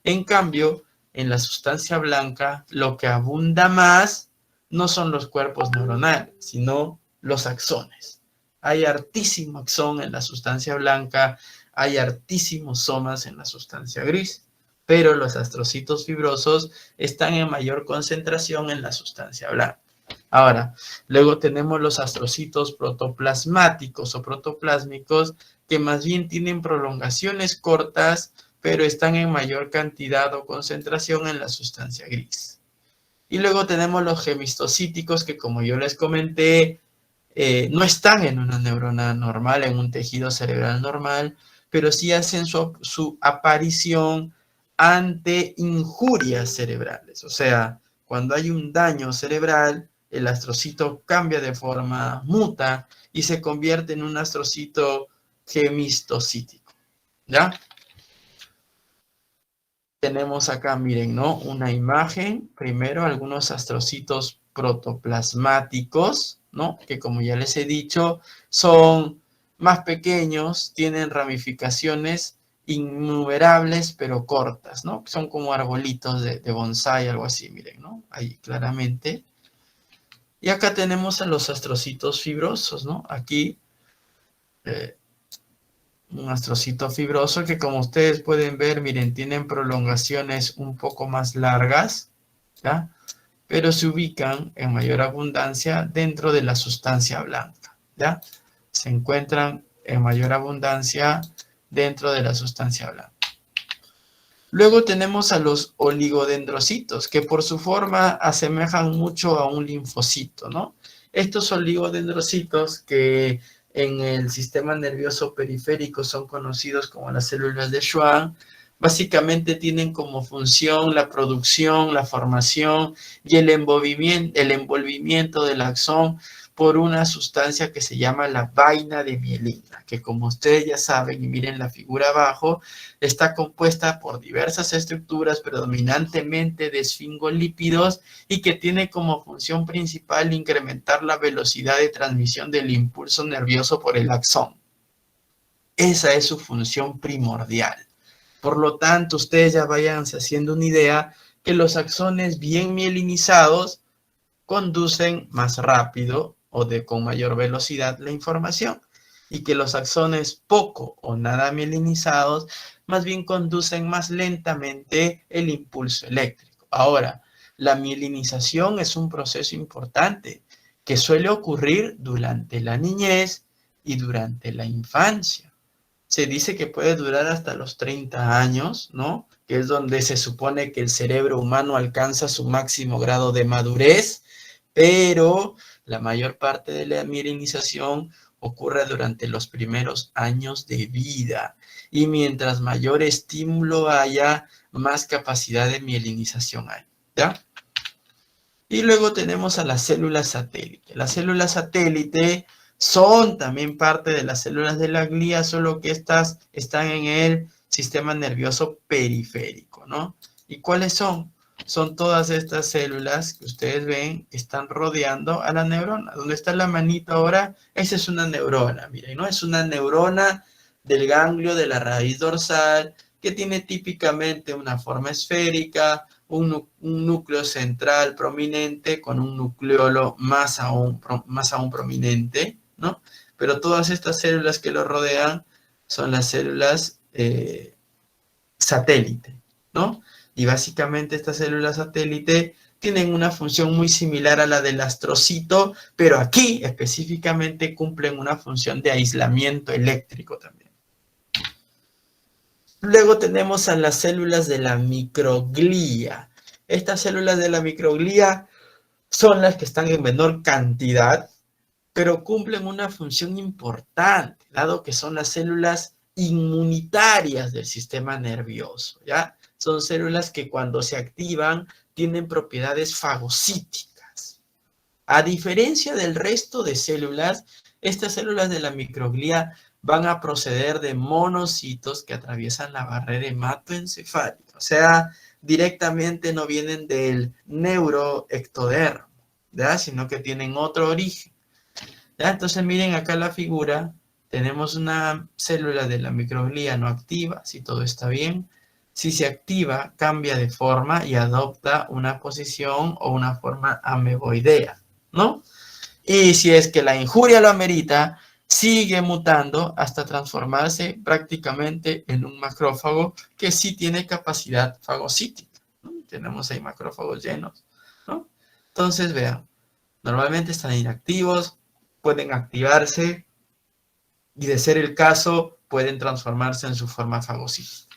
En cambio, en la sustancia blanca, lo que abunda más no son los cuerpos neuronales, sino los axones. Hay hartísimo axón en la sustancia blanca, hay hartísimos somas en la sustancia gris, pero los astrocitos fibrosos están en mayor concentración en la sustancia blanca. Ahora, luego tenemos los astrocitos protoplasmáticos o protoplásmicos, que más bien tienen prolongaciones cortas, pero están en mayor cantidad o concentración en la sustancia gris. Y luego tenemos los gemistocíticos, que como yo les comenté, no están en una neurona normal, en un tejido cerebral normal, pero sí hacen su aparición ante injurias cerebrales. O sea, cuando hay un daño cerebral, el astrocito cambia de forma, muta, y se convierte en un astrocito gemistocítico, ¿ya? Tenemos acá, miren, ¿no? Una imagen, primero algunos astrocitos protoplasmáticos, ¿no? Que como ya les he dicho, son más pequeños, tienen ramificaciones innumerables, pero cortas, ¿no? Son como arbolitos de bonsái, algo así, miren, ¿no? Ahí claramente. Y acá tenemos a los astrocitos fibrosos, ¿no? Aquí un astrocito fibroso que, como ustedes pueden ver, miren, tienen prolongaciones un poco más largas, ¿ya? Pero se ubican en mayor abundancia dentro de la sustancia blanca, ¿ya? Se encuentran en mayor abundancia dentro de la sustancia blanca. Luego tenemos a los oligodendrocitos, que por su forma asemejan mucho a un linfocito, ¿no? Estos oligodendrocitos que en el sistema nervioso periférico son conocidos como las células de Schwann, básicamente tienen como función la producción, la formación y el envolvimiento del axón por una sustancia que se llama la vaina de mielina, que como ustedes ya saben, y miren la figura abajo, está compuesta por diversas estructuras, predominantemente de esfingolípidos, y que tiene como función principal incrementar la velocidad de transmisión del impulso nervioso por el axón. Esa es su función primordial. Por lo tanto, ustedes ya váyanse haciendo una idea que los axones bien mielinizados conducen más rápido o con mayor velocidad la información, y que los axones poco o nada mielinizados más bien conducen más lentamente el impulso eléctrico. Ahora, la mielinización es un proceso importante que suele ocurrir durante la niñez y durante la infancia. Se dice que puede durar hasta los 30 años, ¿no? Que es donde se supone que el cerebro humano alcanza su máximo grado de madurez, pero la mayor parte de la mielinización ocurre durante los primeros años de vida. Y mientras mayor estímulo haya, más capacidad de mielinización hay, ¿ya? Y luego tenemos a las células satélite. Las células satélite son también parte de las células de la glía, solo que estas están en el sistema nervioso periférico, ¿no? ¿Y cuáles son? Son todas estas células que ustedes ven que están rodeando a la neurona. ¿Dónde está la manita ahora? Esa es una neurona, miren, ¿no? Es una neurona del ganglio de la raíz dorsal que tiene típicamente una forma esférica, un núcleo central prominente con un nucleolo más aún prominente, ¿no? Pero todas estas células que lo rodean son las células satélite, ¿no? Y básicamente estas células satélite tienen una función muy similar a la del astrocito, pero aquí específicamente cumplen una función de aislamiento eléctrico también. Luego tenemos a las células de la microglía. Estas células de la microglía son las que están en menor cantidad, pero cumplen una función importante, dado que son las células inmunitarias del sistema nervioso, ¿ya? Son células que cuando se activan tienen propiedades fagocíticas. A diferencia del resto de células, estas células de la microglía van a proceder de monocitos que atraviesan la barrera hematoencefálica, o sea, directamente no vienen del neuroectodermo, ¿ya? Sino que tienen otro origen, ¿ya? Entonces miren acá la figura, tenemos una célula de la microglía no activa, si todo está bien. Si se activa, cambia de forma y adopta una posición o una forma ameboidea, ¿no? Y si es que la injuria lo amerita, sigue mutando hasta transformarse prácticamente en un macrófago que sí tiene capacidad fagocítica, ¿no? Tenemos ahí macrófagos llenos, ¿no? Entonces, vean, normalmente están inactivos, pueden activarse y de ser el caso, pueden transformarse en su forma fagocítica.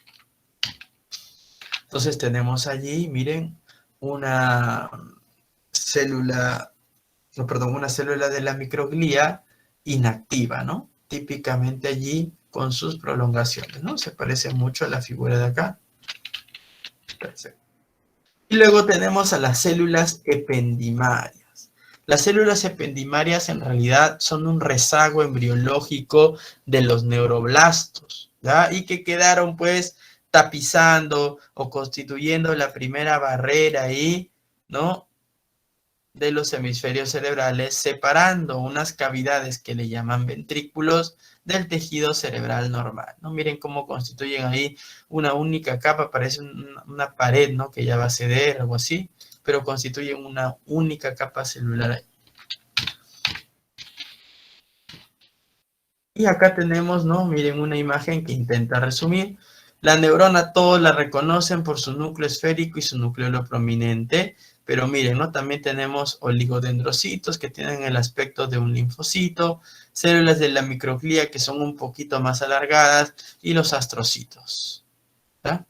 Entonces tenemos allí, miren, una célula una célula de la microglía inactiva, ¿no? Típicamente allí con sus prolongaciones, ¿no? Se parece mucho a la figura de acá. Perfecto. Y luego tenemos a las células ependimarias. Las células ependimarias en realidad son un rezago embriológico de los neuroblastos, ¿ya? Y que quedaron pues tapizando o constituyendo la primera barrera ahí, ¿no? De los hemisferios cerebrales, separando unas cavidades que le llaman ventrículos del tejido cerebral normal, ¿no? Miren cómo constituyen ahí una única capa, parece una pared, ¿no? Que ya va a ceder, algo así, pero constituyen una única capa celular ahí. Y acá tenemos, ¿no? Miren una imagen que intenta resumir. La neurona todos la reconocen por su núcleo esférico y su núcleo prominente, pero miren, ¿no? También tenemos oligodendrocitos que tienen el aspecto de un linfocito, células de la microglía que son un poquito más alargadas y los astrocitos, ¿ya?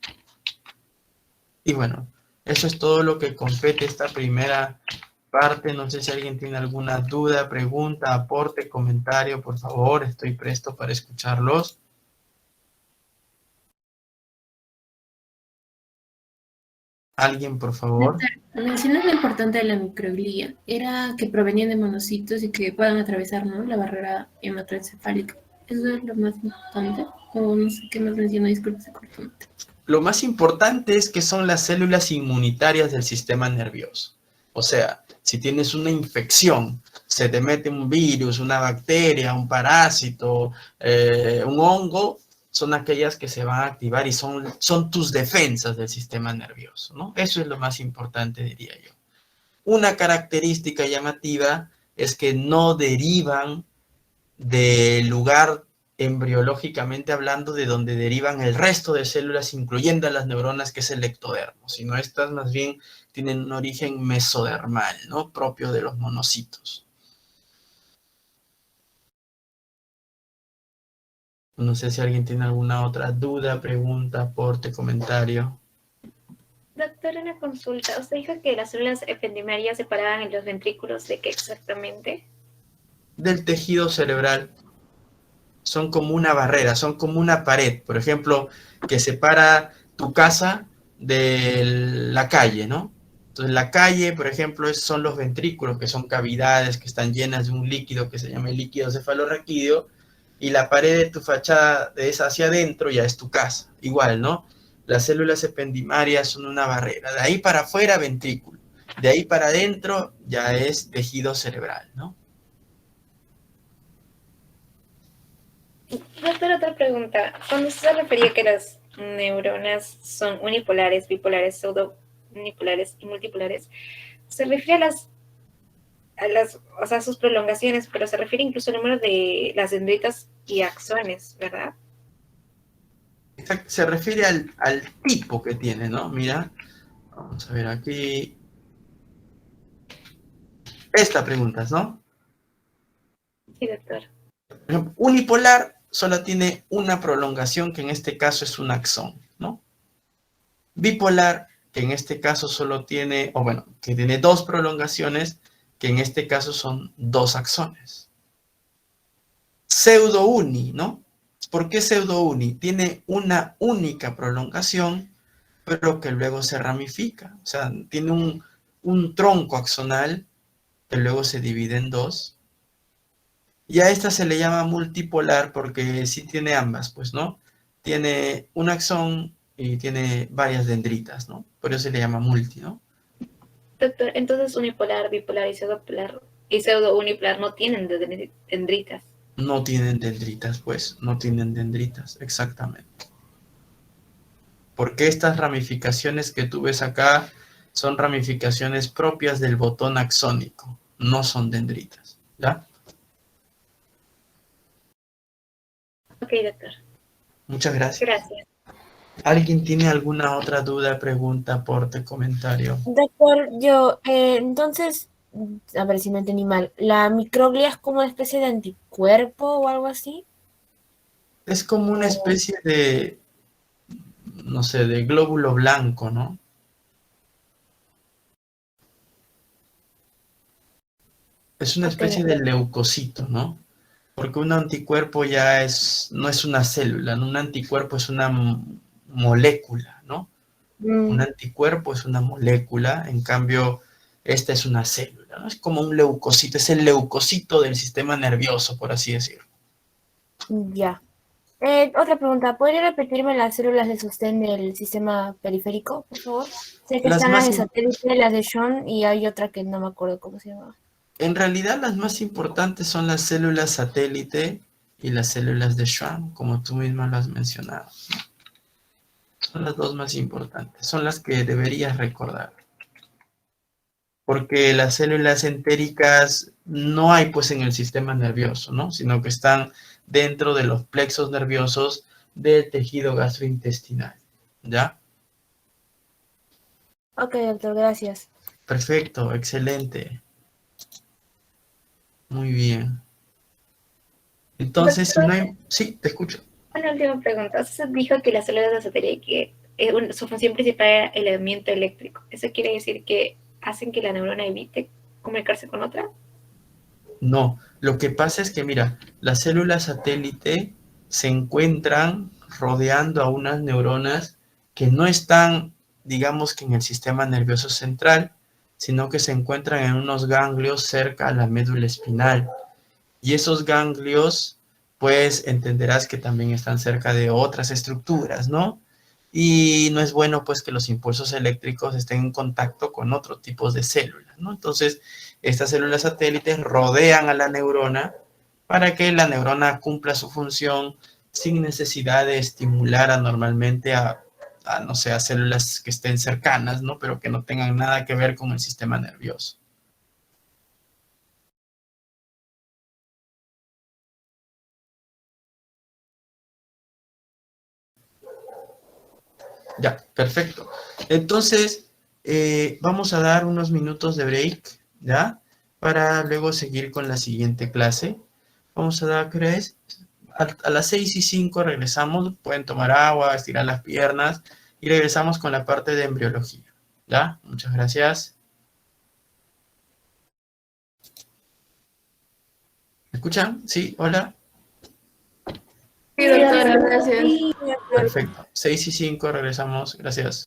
Y bueno, eso es todo lo que compete esta primera parte. No sé si alguien tiene alguna duda, pregunta, aporte, comentario, por favor, estoy presto para escucharlos. Alguien, por favor. Mencionas lo importante de la microglía. Era que provenían de monocitos y que puedan atravesar, ¿no?, la barrera hematoencefálica. ¿Eso es lo más importante? O no sé qué más mencionó, disculpe, se cortó. Lo más importante es que son las células inmunitarias del sistema nervioso. O sea, si tienes una infección, se te mete un virus, una bacteria, un parásito, un hongo, son aquellas que se van a activar y son tus defensas del sistema nervioso, ¿no? Eso es lo más importante, diría yo. Una característica llamativa es que no derivan del lugar embriológicamente hablando de donde derivan el resto de células, incluyendo las neuronas, que es el ectodermo, sino estas más bien tienen un origen mesodermal, ¿no? Propio de los monocitos. No sé si alguien tiene alguna otra duda, pregunta, aporte, comentario. Doctor, una consulta. Usted dijo que las células ependimarias se paraban en los ventrículos, ¿de qué exactamente? Del tejido cerebral. son como una barrera, son como una pared, por ejemplo, que separa tu casa de la calle, ¿no? Entonces, la calle, por ejemplo, son los ventrículos, que son cavidades que están llenas de un líquido que se llama el líquido cefalorraquídeo, y la pared de tu fachada es hacia adentro, ya es tu casa. Igual, ¿no? Las células ependimarias son una barrera. De ahí para afuera, ventrículo. De ahí para adentro, ya es tejido cerebral, ¿no? Doctor, otra pregunta. Cuando se refería que las neuronas son unipolares, bipolares, pseudo unipolares y multipolares, se refiere o sea, sus prolongaciones, pero se refiere incluso al número de las dendritas y axones, ¿verdad? Se refiere al tipo que tiene, ¿no? Mira, vamos a ver aquí. Esta pregunta, ¿no? Sí, doctor. Por ejemplo, unipolar solo tiene una prolongación, que en este caso es un axón, ¿no? Bipolar, que en este caso solo tiene, o bueno, que tiene dos prolongaciones, que en este caso son dos axones. Pseudo-uni, ¿no? ¿Por qué pseudo-uni? Tiene una única prolongación, pero que luego se ramifica. O sea, tiene un tronco axonal que luego se divide en dos. Y a esta se le llama multipolar porque sí tiene ambas, pues, ¿no? Tiene un axón y tiene varias dendritas, ¿no? Por eso se le llama multi, ¿no? Doctor, entonces unipolar, bipolar y pseudo unipolar no tienen dendritas. No tienen dendritas, pues, no tienen dendritas, exactamente. Porque estas ramificaciones que tú ves acá son ramificaciones propias del botón axónico, no son dendritas, ¿ya? Ok, doctor. Muchas gracias. Gracias. ¿Alguien tiene alguna otra duda, pregunta, aporte, comentario? Doctor, yo, entonces, a ver si me entendí mal, ¿la microglia es como una especie de anticuerpo o algo así? Es como una especie de, no sé, de glóbulo blanco, ¿no? Es una Ok, especie de leucocito, ¿no? Porque un anticuerpo ya no es una célula, ¿no? Un anticuerpo es una molécula, ¿no? Un anticuerpo es una molécula, en cambio, esta es una célula, ¿no? Es como un leucocito, es el leucocito del sistema nervioso, por así decirlo. ya. Otra pregunta, ¿podría repetirme las células de sostén del sistema periférico, por favor? Sé que Las están las más, de satélite, las de Schwann y hay otra que no me acuerdo cómo se llama. en realidad, las más importantes son las células satélite y las células de Schwann, como tú misma lo has mencionado. Son las dos más importantes, son las que deberías recordar. Porque las células entéricas no hay pues en el sistema nervioso, ¿no? Sino que están dentro de los plexos nerviosos del tejido gastrointestinal, ¿ya? Ok, doctor, gracias. Perfecto, excelente. Muy bien. Entonces, si no Doctor, hay... Sí, te escucho. una última pregunta. Usted dijo que las células de satélite, su función principal era el aislamiento eléctrico. ¿Eso quiere decir que hacen que la neurona evite comunicarse con otra? No, lo que pasa es que, mira, las células satélite se encuentran rodeando a unas neuronas que no están, digamos que en el sistema nervioso central, sino que se encuentran en unos ganglios cerca a la médula espinal. Y esos ganglios, pues entenderás que también están cerca de otras estructuras, ¿no? Y no es bueno, pues, que los impulsos eléctricos estén en contacto con otros tipos de células, ¿no? Entonces, estas células satélites rodean a la neurona para que la neurona cumpla su función sin necesidad de estimular anormalmente no sé, a células que estén cercanas, ¿no? Pero que no tengan nada que ver con el sistema nervioso. Ya, perfecto. Entonces, vamos a dar unos minutos de break, ¿ya? Para luego seguir con la siguiente clase. Vamos a dar, ¿qué hora es? A las 6:05 regresamos, pueden tomar agua, estirar las piernas y regresamos con la parte de embriología, ¿ya? Muchas gracias. ¿Me escuchan? ¿Sí? ¿Hola? Sí, doctora, gracias. Sí, Perfecto. 6:05, regresamos. Gracias.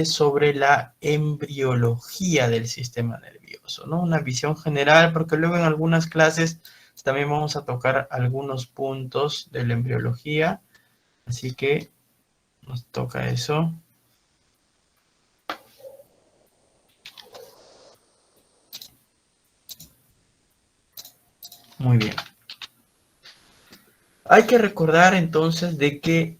Sobre la embriología del sistema nervioso, ¿no? Una visión general, porque luego en algunas clases también vamos a tocar algunos puntos de la embriología, así que nos toca eso. Muy bien. Hay que recordar entonces de que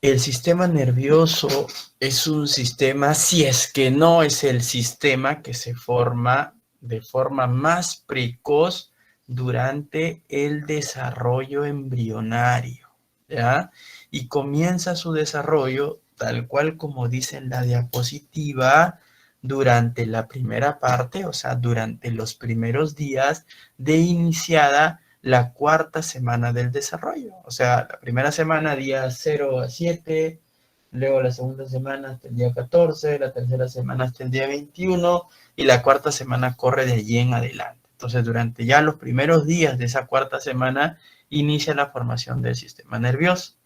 el sistema nervioso es un sistema, si es que no es el sistema que se forma de forma más precoz durante el desarrollo embrionario, ¿ya? Y comienza su desarrollo, tal cual como dice en la diapositiva, durante la primera parte, o sea, durante los primeros días de iniciada la cuarta semana del desarrollo. O sea, la primera semana, día 0 a 7, luego la segunda semana hasta el día 14, la tercera semana hasta el día 21 y la cuarta semana corre de allí en adelante. Entonces, durante ya los primeros días de esa cuarta semana inicia la formación del sistema nervioso.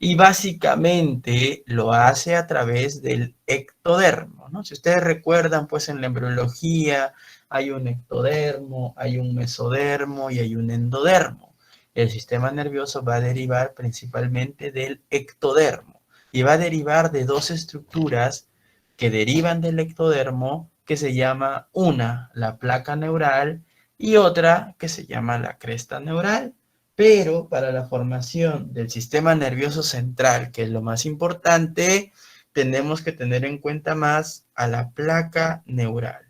Y básicamente lo hace a través del ectodermo, ¿no? Si ustedes recuerdan, pues en la embriología hay un ectodermo, hay un mesodermo y hay un endodermo. El sistema nervioso va a derivar principalmente del ectodermo y va a derivar de dos estructuras que derivan del ectodermo, que se llama una, la placa neural, y otra que se llama la cresta neural. Pero para la formación del sistema nervioso central, que es lo más importante, tenemos que tener en cuenta más a la placa neural,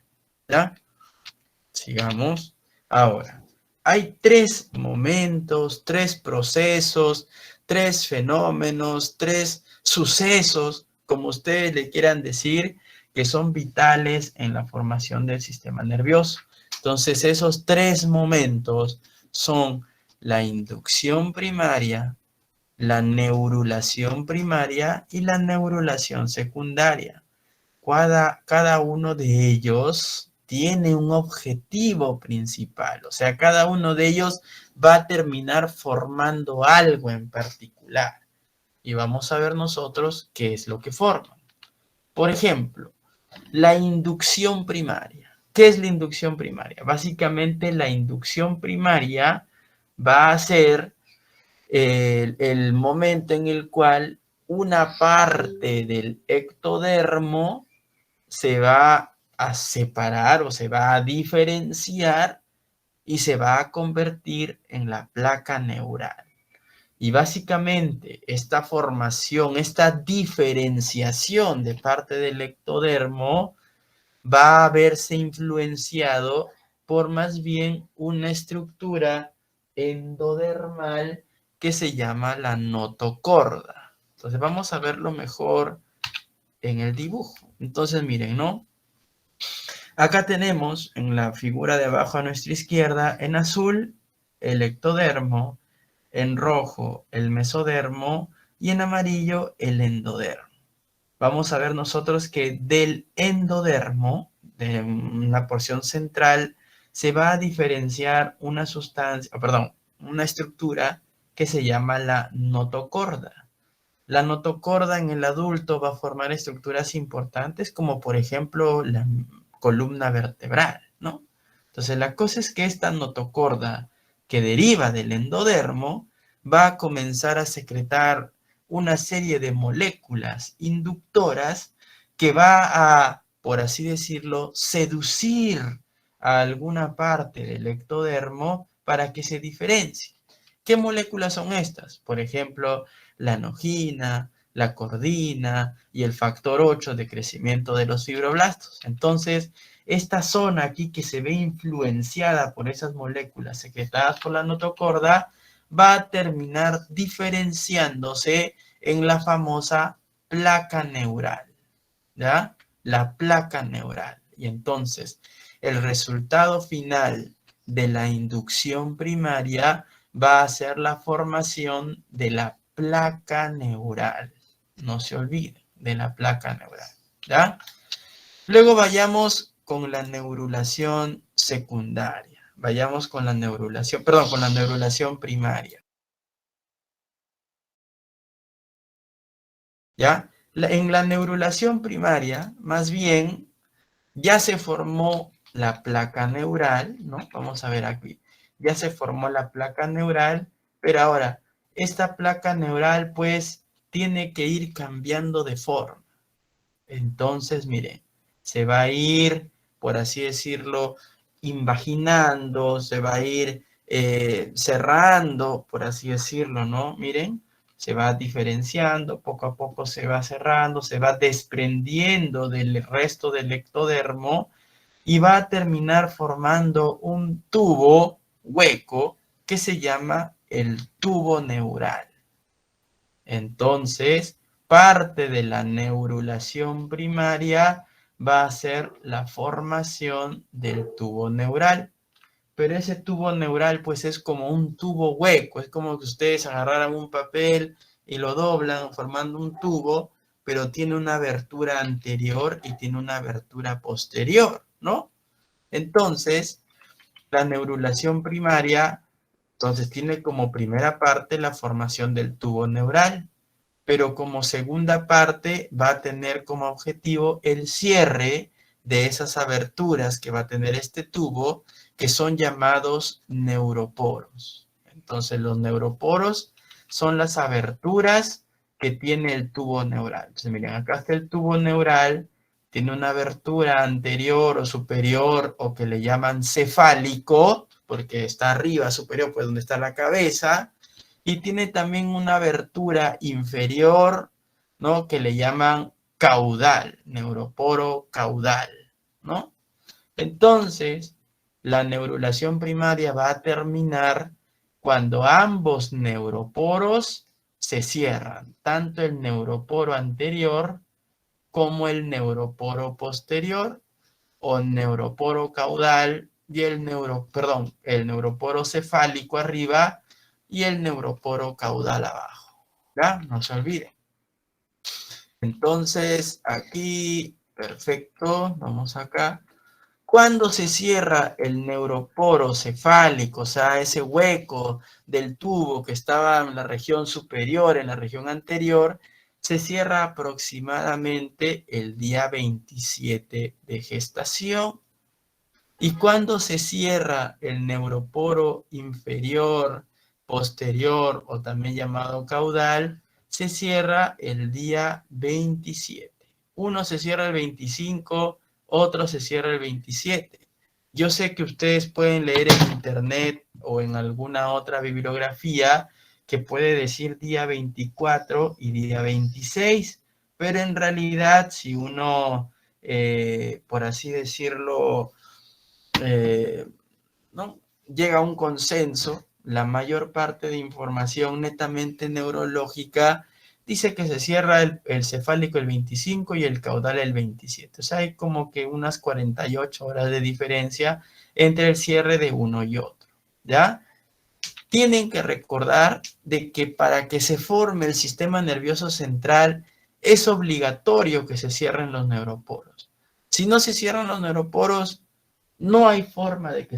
¿ya? Sigamos. Ahora, hay tres momentos, tres procesos, tres fenómenos, tres sucesos, como ustedes le quieran decir, que son vitales en la formación del sistema nervioso. Entonces, esos tres momentos son la inducción primaria, la neurulación primaria y la neurulación secundaria. Cada uno de ellos tiene un objetivo principal, o sea, cada uno de ellos va a terminar formando algo en particular. Y vamos a ver nosotros qué es lo que forman. Por ejemplo, la inducción primaria. ¿Qué es la inducción primaria? Básicamente la inducción primaria va a ser el momento en el cual una parte del ectodermo se va a separar o se va a diferenciar y se va a convertir en la placa neural. Y básicamente esta formación, esta diferenciación de parte del ectodermo va a verse influenciado por más bien una estructura endodermal que se llama la notocorda. Entonces vamos a verlo mejor en el dibujo. Entonces miren, ¿no? Acá tenemos en la figura de abajo a nuestra izquierda, en azul, el ectodermo, en rojo, el mesodermo y en amarillo, el endodermo. Vamos a ver nosotros que del endodermo, de una porción central, se va a diferenciar una sustancia, una estructura que se llama la notocorda. La notocorda en el adulto va a formar estructuras importantes como por ejemplo la columna vertebral, ¿no? Entonces la cosa es que esta notocorda que deriva del endodermo va a comenzar a secretar una serie de moléculas inductoras que va a, por así decirlo, seducir a alguna parte del ectodermo para que se diferencie. ¿Qué moléculas son estas? Por ejemplo, la anogina, la cordina y el factor 8 de crecimiento de los fibroblastos. Entonces, esta zona aquí que se ve influenciada por esas moléculas secretadas por la notocorda va a terminar diferenciándose en la famosa placa neural, ¿ya? La placa neural. Y entonces, el resultado final de la inducción primaria va a ser la formación de la placa neural. No se olvide de la placa neural, ¿ya? Luego vayamos con la neurulación secundaria. Vayamos con la neurulación, perdón, con la neurulación primaria. ¿Ya? En la neurulación primaria, más bien, ya se formó la placa neural, ¿no? Vamos a ver aquí. Ya se formó la placa neural, pero ahora, esta placa neural, pues, tiene que ir cambiando de forma. Entonces, miren, se va a ir, por así decirlo, invaginando, se va a ir cerrando, por así decirlo, ¿no? Miren, se va diferenciando, poco a poco se va cerrando, se va desprendiendo del resto del ectodermo y va a terminar formando un tubo hueco que se llama el tubo neural. Entonces, parte de la neurulación primaria va a ser la formación del tubo neural. Pero ese tubo neural pues es como un tubo hueco, es como que ustedes agarraran un papel y lo doblan formando un tubo, pero tiene una abertura anterior y tiene una abertura posterior, ¿no? Entonces, la neurulación primaria, entonces tiene como primera parte la formación del tubo neural, pero como segunda parte va a tener como objetivo el cierre de esas aberturas que va a tener este tubo, que son llamados neuroporos. Entonces, los neuroporos son las aberturas que tiene el tubo neural. Entonces, miren, acá está el tubo neural, tiene una abertura anterior o superior, o que le llaman cefálico, porque está arriba, superior, pues donde está la cabeza, y tiene también una abertura inferior, ¿no? Que le llaman caudal, neuroporo caudal, ¿no? Entonces, la neurulación primaria va a terminar cuando ambos neuroporos se cierran, tanto el neuroporo anterior como el neuroporo posterior, o neuroporo caudal y el neuroporo cefálico arriba y el neuroporo caudal abajo. ¿Ya? No se olviden. Entonces, aquí, perfecto, vamos acá. Cuando se cierra el neuroporo cefálico, o sea, ese hueco del tubo que estaba en la región superior, en la región anterior, se cierra aproximadamente el día 27 de gestación. Y cuando se cierra el neuroporo inferior, posterior o también llamado caudal, se cierra el día 27. Uno se cierra el 25, otro se cierra el 27. Yo sé que ustedes pueden leer en internet o en alguna otra bibliografía que puede decir día 24 y día 26, pero en realidad si uno, por así decirlo, ¿no? llega a un consenso, la mayor parte de información netamente neurológica dice que se cierra el cefálico el 25 y el caudal el 27. O sea, hay como que unas 48 horas de diferencia entre el cierre de uno y otro, ¿ya? Tienen que recordar de que para que se forme el sistema nervioso central es obligatorio que se cierren los neuroporos. Si no se cierran los neuroporos, no hay forma de que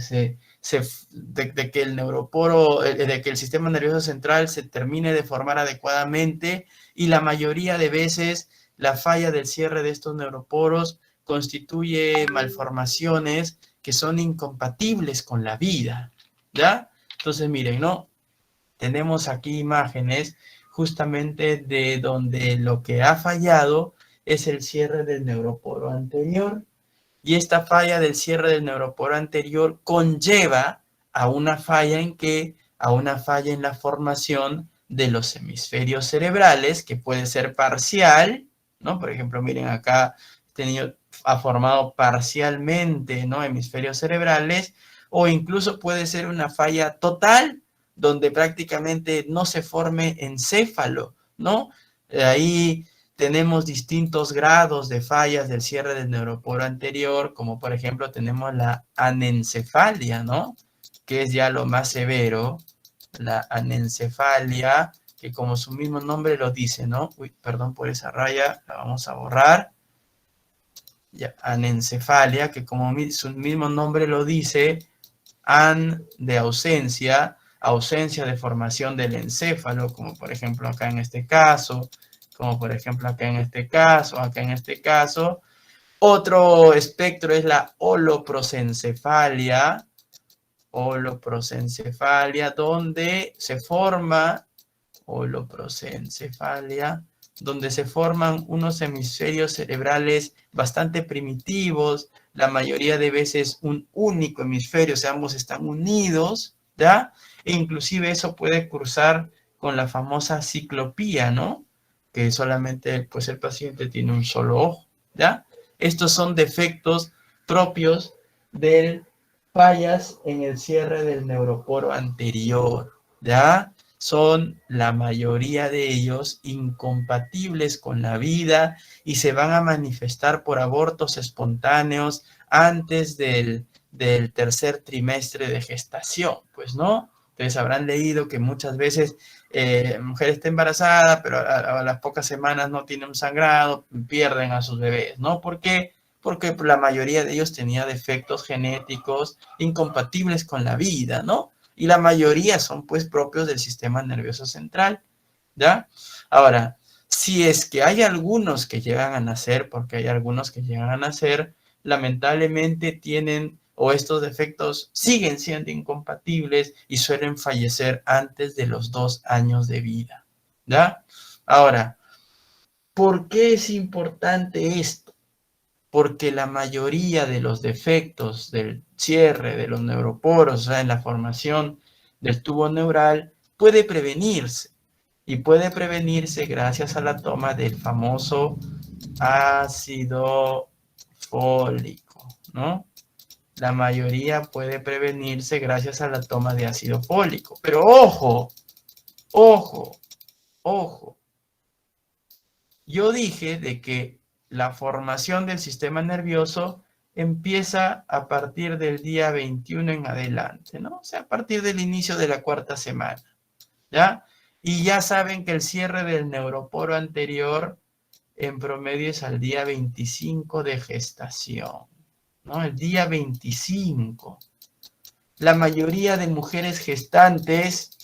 de que el neuroporo, de que el sistema nervioso central se termine de formar adecuadamente, y la mayoría de veces la falla del cierre de estos neuroporos constituye malformaciones que son incompatibles con la vida, ¿ya? Entonces, miren, ¿no? Tenemos aquí imágenes justamente de donde lo que ha fallado es el cierre del neuroporo anterior. Y esta falla del cierre del neuroporo anterior conlleva a una falla a una falla en la formación de los hemisferios cerebrales, que puede ser parcial, ¿no? Por ejemplo, miren acá, ha formado parcialmente, ¿no? Hemisferios cerebrales, o incluso puede ser una falla total, donde prácticamente no se forme encéfalo, ¿no? Ahí tenemos distintos grados de fallas del cierre del neuroporo anterior, como por ejemplo tenemos la anencefalia, ¿no? que es ya lo más severo, la anencefalia, que como su mismo nombre lo dice, ¿no? Uy, perdón por esa raya, la vamos a borrar. Ya, anencefalia, que como su mismo nombre lo dice, an de ausencia, ausencia de formación del encéfalo, como por ejemplo acá en este caso, como por ejemplo acá en este caso, acá en este caso. Otro espectro es la holoprosencefalia, donde se forma, holoprosencefalia, donde se forman unos hemisferios cerebrales bastante primitivos, la mayoría de veces un único hemisferio, o sea, ambos están unidos, ¿ya? E inclusive eso puede cruzar con la famosa ciclopía, ¿no? Que solamente, pues, el paciente tiene un solo ojo, ¿ya? Estos son defectos propios del fallas en el cierre del neuroporo anterior, ¿ya? Son la mayoría de ellos incompatibles con la vida y se van a manifestar por abortos espontáneos antes del tercer trimestre de gestación, pues, ¿no? Ustedes habrán leído que muchas veces mujer está embarazada, pero a las pocas semanas no tiene un sangrado, pierden a sus bebés, ¿no? ¿Por qué? Porque la mayoría de ellos tenía defectos genéticos incompatibles con la vida, ¿no? Y la mayoría son pues propios del sistema nervioso central, ¿ya? Ahora, si es que hay algunos que llegan a nacer, porque hay algunos que llegan a nacer, lamentablemente tienen o estos defectos siguen siendo incompatibles y suelen fallecer antes de los 2 años de vida, ¿ya? Ahora, ¿por qué es importante esto? Porque la mayoría de los defectos del cierre de los neuroporos, o sea, en la formación del tubo neural, puede prevenirse. Y puede prevenirse gracias a la toma del famoso ácido fólico, ¿no? La mayoría puede prevenirse gracias a la toma de ácido fólico. Pero ojo, ojo, ojo. Yo dije de que la formación del sistema nervioso empieza a partir del día 21 en adelante, ¿no? O sea, a partir del inicio de la 4ª semana, ¿ya? Y ya saben que el cierre del neuroporo anterior en promedio es al día 25 de gestación, ¿no? El día 25. La mayoría de mujeres gestantes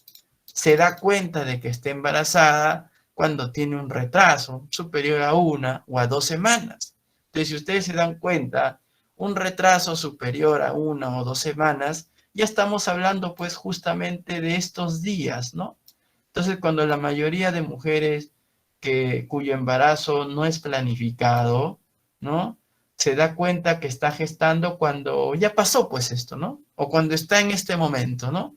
se da cuenta de que está embarazada cuando tiene un retraso superior a 1 o a 2 semanas. Entonces, si ustedes se dan cuenta, un retraso superior a 1 o 2 semanas, ya estamos hablando pues justamente de estos días, ¿no? Entonces, cuando la mayoría de mujeres cuyo embarazo no es planificado, ¿no? Se da cuenta que está gestando cuando ya pasó pues esto, ¿no? O cuando está en este momento, ¿no?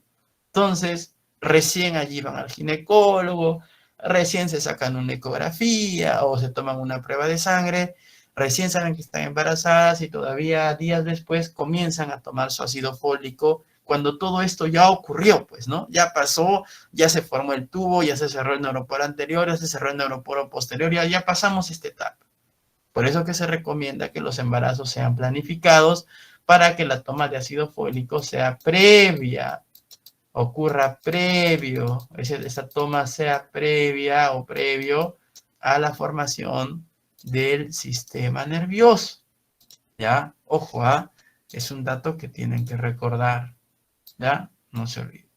Entonces, recién allí van al ginecólogo, recién se sacan una ecografía o se toman una prueba de sangre, recién saben que están embarazadas y todavía días después comienzan a tomar su ácido fólico cuando todo esto ya ocurrió, pues, ¿no? Ya pasó, ya se formó el tubo, ya se cerró el neuroporo anterior, ya se cerró el neuroporo posterior, ya pasamos esta etapa. Por eso que se recomienda que los embarazos sean planificados para que la toma de ácido fólico sea previa, ocurra previo, esa toma sea previa o previo a la formación del sistema nervioso, ¿ya? Ojo, ¿ah? Es un dato que tienen que recordar, ¿ya? No se olviden.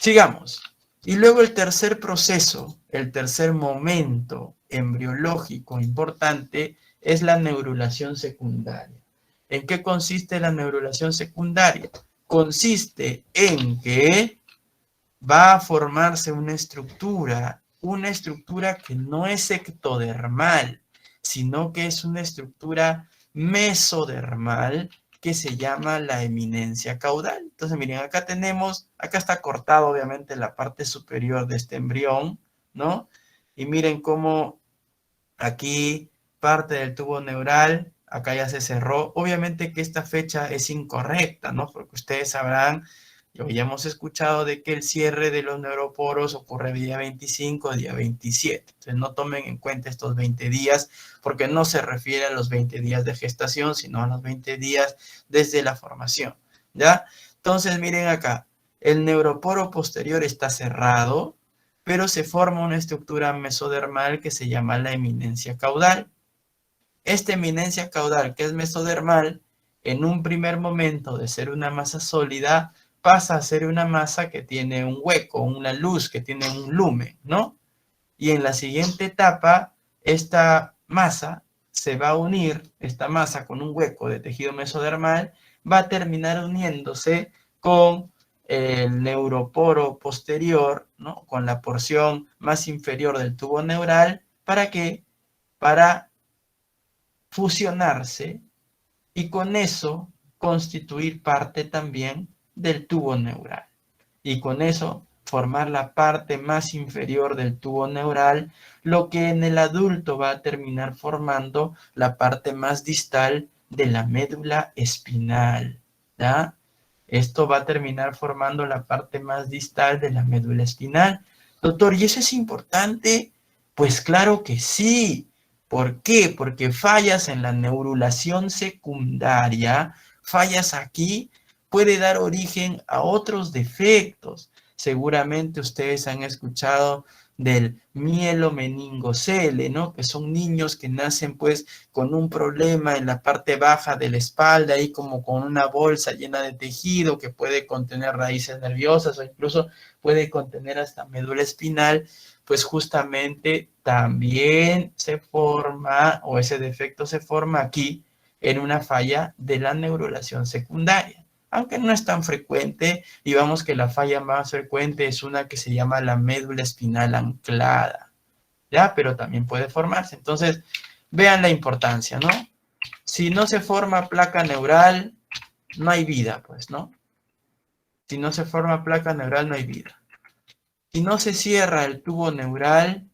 Sigamos. Y luego el tercer proceso, el tercer momento embriológico importante es la neurulación secundaria. ¿En qué consiste la neurulación secundaria? Consiste en que va a formarse una estructura que no es ectodermal, sino que es una estructura mesodermal que se llama la eminencia caudal. Entonces, miren, acá está cortado obviamente la parte superior de este embrión, ¿no? Y miren cómo aquí parte del tubo neural, acá ya se cerró. Obviamente que esta fecha es incorrecta, ¿no? Porque ustedes sabrán, ya hemos escuchado de que el cierre de los neuroporos ocurre día 25, día 27. Entonces no tomen en cuenta estos 20 días porque no se refiere a los 20 días de gestación, sino a los 20 días desde la formación, ¿ya? Entonces, miren acá, el neuroporo posterior está cerrado, pero se forma una estructura mesodermal que se llama la eminencia caudal. Esta eminencia caudal, que es mesodermal, en un primer momento de ser una masa sólida, pasa a ser una masa que tiene un hueco, una luz, que tiene un lumen, ¿no? Y en la siguiente etapa, esta masa se va a unir, esta masa con un hueco de tejido mesodermal, va a terminar uniéndose con el neuroporo posterior, ¿no? Con la porción más inferior del tubo neural. ¿Para qué? Para fusionarse y con eso constituir parte también del tubo neural. Y con eso formar la parte más inferior del tubo neural, lo que en el adulto va a terminar formando la parte más distal de la médula espinal, ¿ya? Esto va a terminar formando la parte más distal de la médula espinal. Doctor, ¿y eso es importante? Pues claro que sí. ¿Por qué? Porque fallas en la neurulación secundaria, fallas aquí, puede dar origen a otros defectos. Seguramente ustedes han escuchado del mielomeningocele, ¿no? Que son niños que nacen pues con un problema en la parte baja de la espalda, ahí como con una bolsa llena de tejido que puede contener raíces nerviosas o incluso puede contener hasta médula espinal. Pues justamente también se forma, o ese defecto se forma aquí, en una falla de la neurulación secundaria. Aunque no es tan frecuente, digamos que la falla más frecuente es una que se llama la médula espinal anclada, ¿ya? Pero también puede formarse. Entonces, vean la importancia, ¿no? Si no se forma placa neural, no hay vida, pues, ¿no? Si no se forma placa neural, no hay vida. Si no se cierra el tubo neural,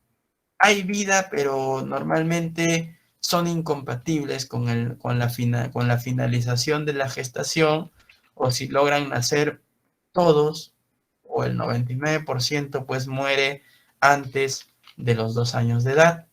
hay vida, pero normalmente son incompatibles con la finalización de la gestación, o si logran nacer todos, o el 99%, pues muere antes de los 2 años de edad.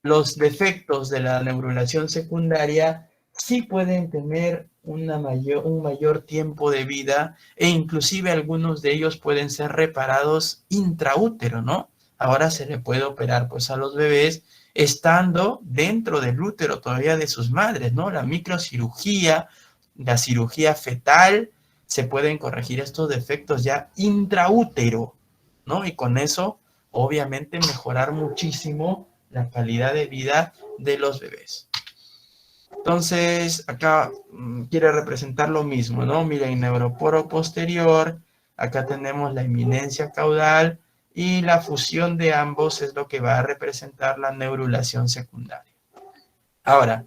Los defectos de la neurulación secundaria sí pueden tener un mayor tiempo de vida e inclusive algunos de ellos pueden ser reparados intraútero, ¿no? Ahora se le puede operar pues a los bebés estando dentro del útero todavía de sus madres, ¿no? La microcirugía, la cirugía fetal, se pueden corregir estos defectos ya intraútero, ¿no? Y con eso, obviamente, mejorar muchísimo la calidad de vida de los bebés. Entonces, acá quiere representar lo mismo, ¿no? Miren, neuroporo posterior, acá tenemos la eminencia caudal y la fusión de ambos es lo que va a representar la neurulación secundaria. Ahora,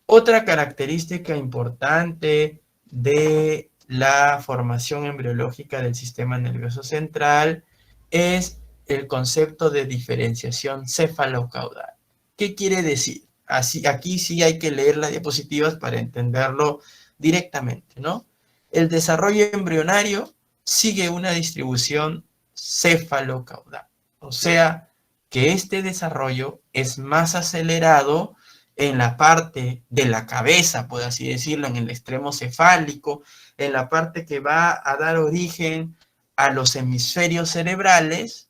otra característica importante de la formación embriológica del sistema nervioso central es el concepto de diferenciación cefalocaudal. ¿Qué quiere decir? Aquí sí hay que leer las diapositivas para entenderlo directamente, ¿no? El desarrollo embrionario sigue una distribución cefalocaudal. O sea, que este desarrollo es más acelerado en la parte de la cabeza, por así decirlo, en el extremo cefálico, en la parte que va a dar origen a los hemisferios cerebrales,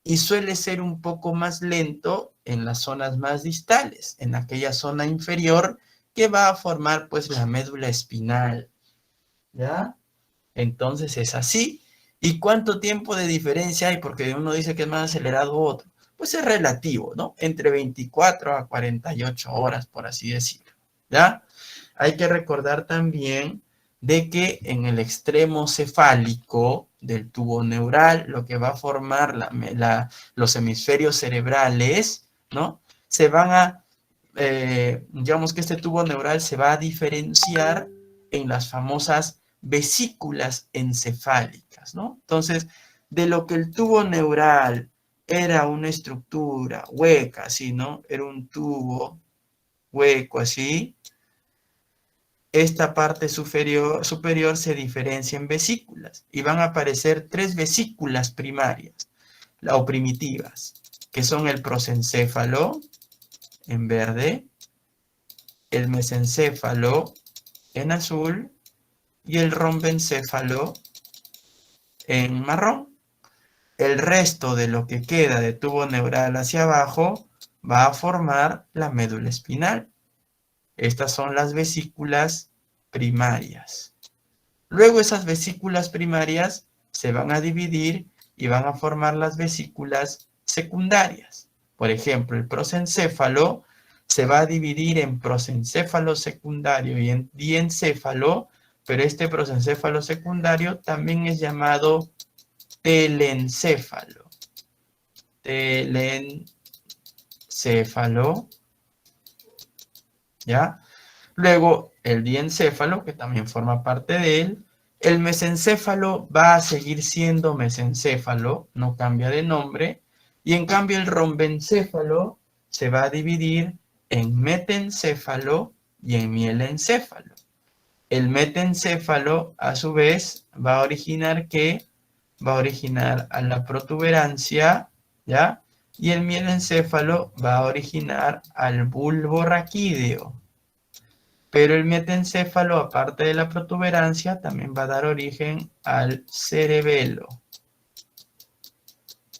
y suele ser un poco más lento en las zonas más distales, en aquella zona inferior que va a formar pues la médula espinal, ¿ya? Entonces es así. ¿Y cuánto tiempo de diferencia hay? Porque uno dice que es más acelerado otro. Pues es relativo, ¿no? Entre 24 a 48 horas, por así decirlo, ¿ya? Hay que recordar también de que en el extremo cefálico del tubo neural, lo que va a formar los hemisferios cerebrales, ¿no? Se van a, digamos que este tubo neural se va a diferenciar en las famosas vesículas encefálicas, ¿no? Entonces, de lo que el tubo neural era una estructura hueca, así, ¿no? Era un tubo hueco, así. Esta parte superior se diferencia en vesículas y van a aparecer 3 vesículas primarias o primitivas, que son el prosencéfalo en verde, el mesencéfalo en azul y el rombencéfalo en marrón. El resto de lo que queda de tubo neural hacia abajo va a formar la médula espinal. Estas son las vesículas primarias. Luego esas vesículas primarias se van a dividir y van a formar las vesículas secundarias. Por ejemplo, el prosencéfalo se va a dividir en prosencéfalo secundario y en diencéfalo, pero este prosencéfalo secundario también es llamado telencéfalo. Telencéfalo, ¿ya? Luego, el diencéfalo, que también forma parte de él. El mesencéfalo va a seguir siendo mesencéfalo, no cambia de nombre. Y en cambio, el rombencéfalo se va a dividir en metencéfalo y en mielencéfalo. El metencéfalo, a su vez, va a originar ¿qué? Va a originar a la protuberancia, ¿ya? Y el mielencéfalo va a originar al bulbo raquídeo. Pero el metencéfalo, aparte de la protuberancia, también va a dar origen al cerebelo.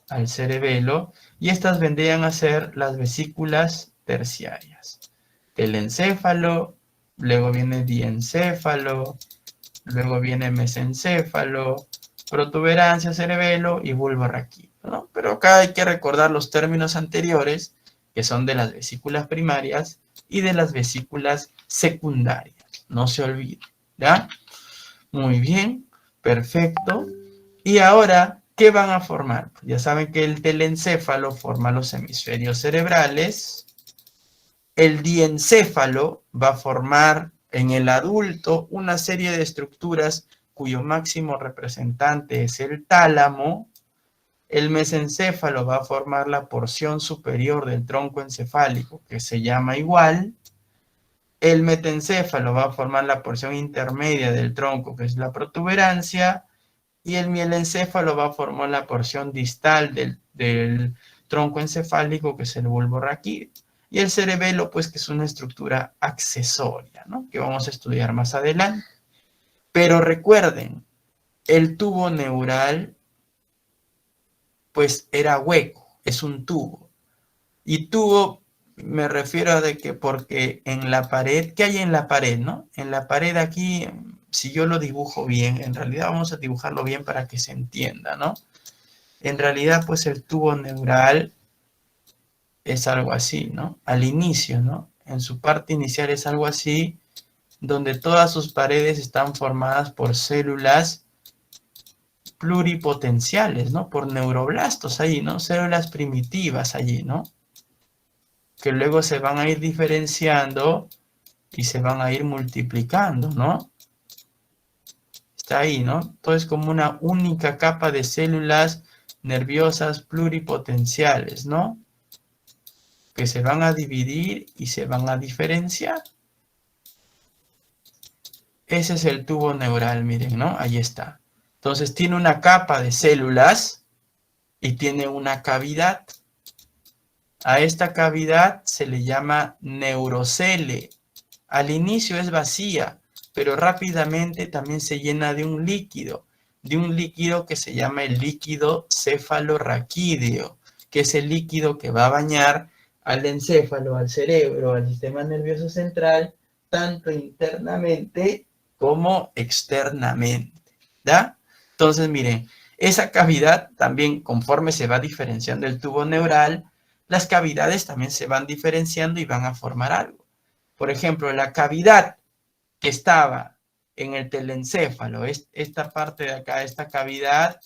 Al cerebelo. Y estas vendrían a ser las vesículas terciarias. Telencéfalo, luego viene diencéfalo, luego viene mesencéfalo, protuberancia, cerebelo y bulbo raquídeo, ¿no? Pero acá hay que recordar los términos anteriores, que son de las vesículas primarias y de las vesículas secundarias. No se olvide, ¿ya? Muy bien, perfecto. Y ahora, ¿qué van a formar? Pues ya saben que el telencéfalo forma los hemisferios cerebrales. El diencéfalo va a formar en el adulto una serie de estructuras cuyo máximo representante es el tálamo. El mesencéfalo va a formar la porción superior del tronco encefálico, que se llama igual. El metencéfalo va a formar la porción intermedia del tronco, que es la protuberancia. Y el mielencéfalo va a formar la porción distal del tronco encefálico, que es el bulbo raquídeo. Y el cerebelo, pues, que es una estructura accesoria, ¿no? Que vamos a estudiar más adelante. Pero recuerden, el tubo neural, pues, era hueco, es un tubo. Y tubo, me refiero a de que porque en la pared, ¿qué hay en la pared, no? En la pared aquí, si yo lo dibujo bien, en realidad vamos a dibujarlo bien para que se entienda, ¿no? En realidad, pues, el tubo neural es algo así, ¿no? Al inicio, ¿no? En su parte inicial es algo así, donde todas sus paredes están formadas por células pluripotenciales, ¿no? Por neuroblastos allí, ¿no? Células primitivas allí, ¿no? Que luego se van a ir diferenciando y se van a ir multiplicando, ¿no? Está ahí, ¿no? Todo es como una única capa de células nerviosas pluripotenciales, ¿no? Que se van a dividir y se van a diferenciar. Ese es el tubo neural, miren, ¿no? Ahí está. Entonces tiene una capa de células y tiene una cavidad. A esta cavidad se le llama neurocele. Al inicio es vacía, pero rápidamente también se llena de un líquido que se llama el líquido cefalorraquídeo, que es el líquido que va a bañar al encéfalo, al cerebro, al sistema nervioso central, tanto internamente como externamente, ¿ya? Entonces, miren, esa cavidad también, conforme se va diferenciando el tubo neural, las cavidades también se van diferenciando y van a formar algo. Por ejemplo, la cavidad que estaba en el telencéfalo, esta parte de acá, esta cavidad,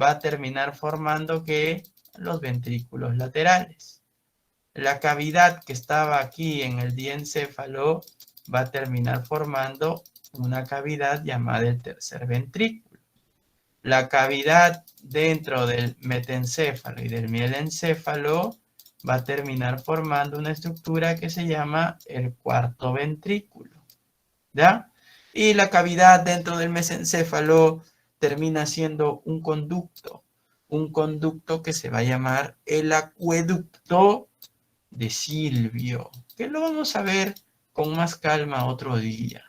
va a terminar formando ¿qué? Los ventrículos laterales. La cavidad que estaba aquí en el diencéfalo va a terminar formando una cavidad llamada el tercer ventrículo. La cavidad dentro del metencéfalo y del mielencéfalo va a terminar formando una estructura que se llama el cuarto ventrículo, ¿ya? Y la cavidad dentro del mesencéfalo termina siendo un conducto que se va a llamar el acueducto de Silvio, que lo vamos a ver con más calma otro día.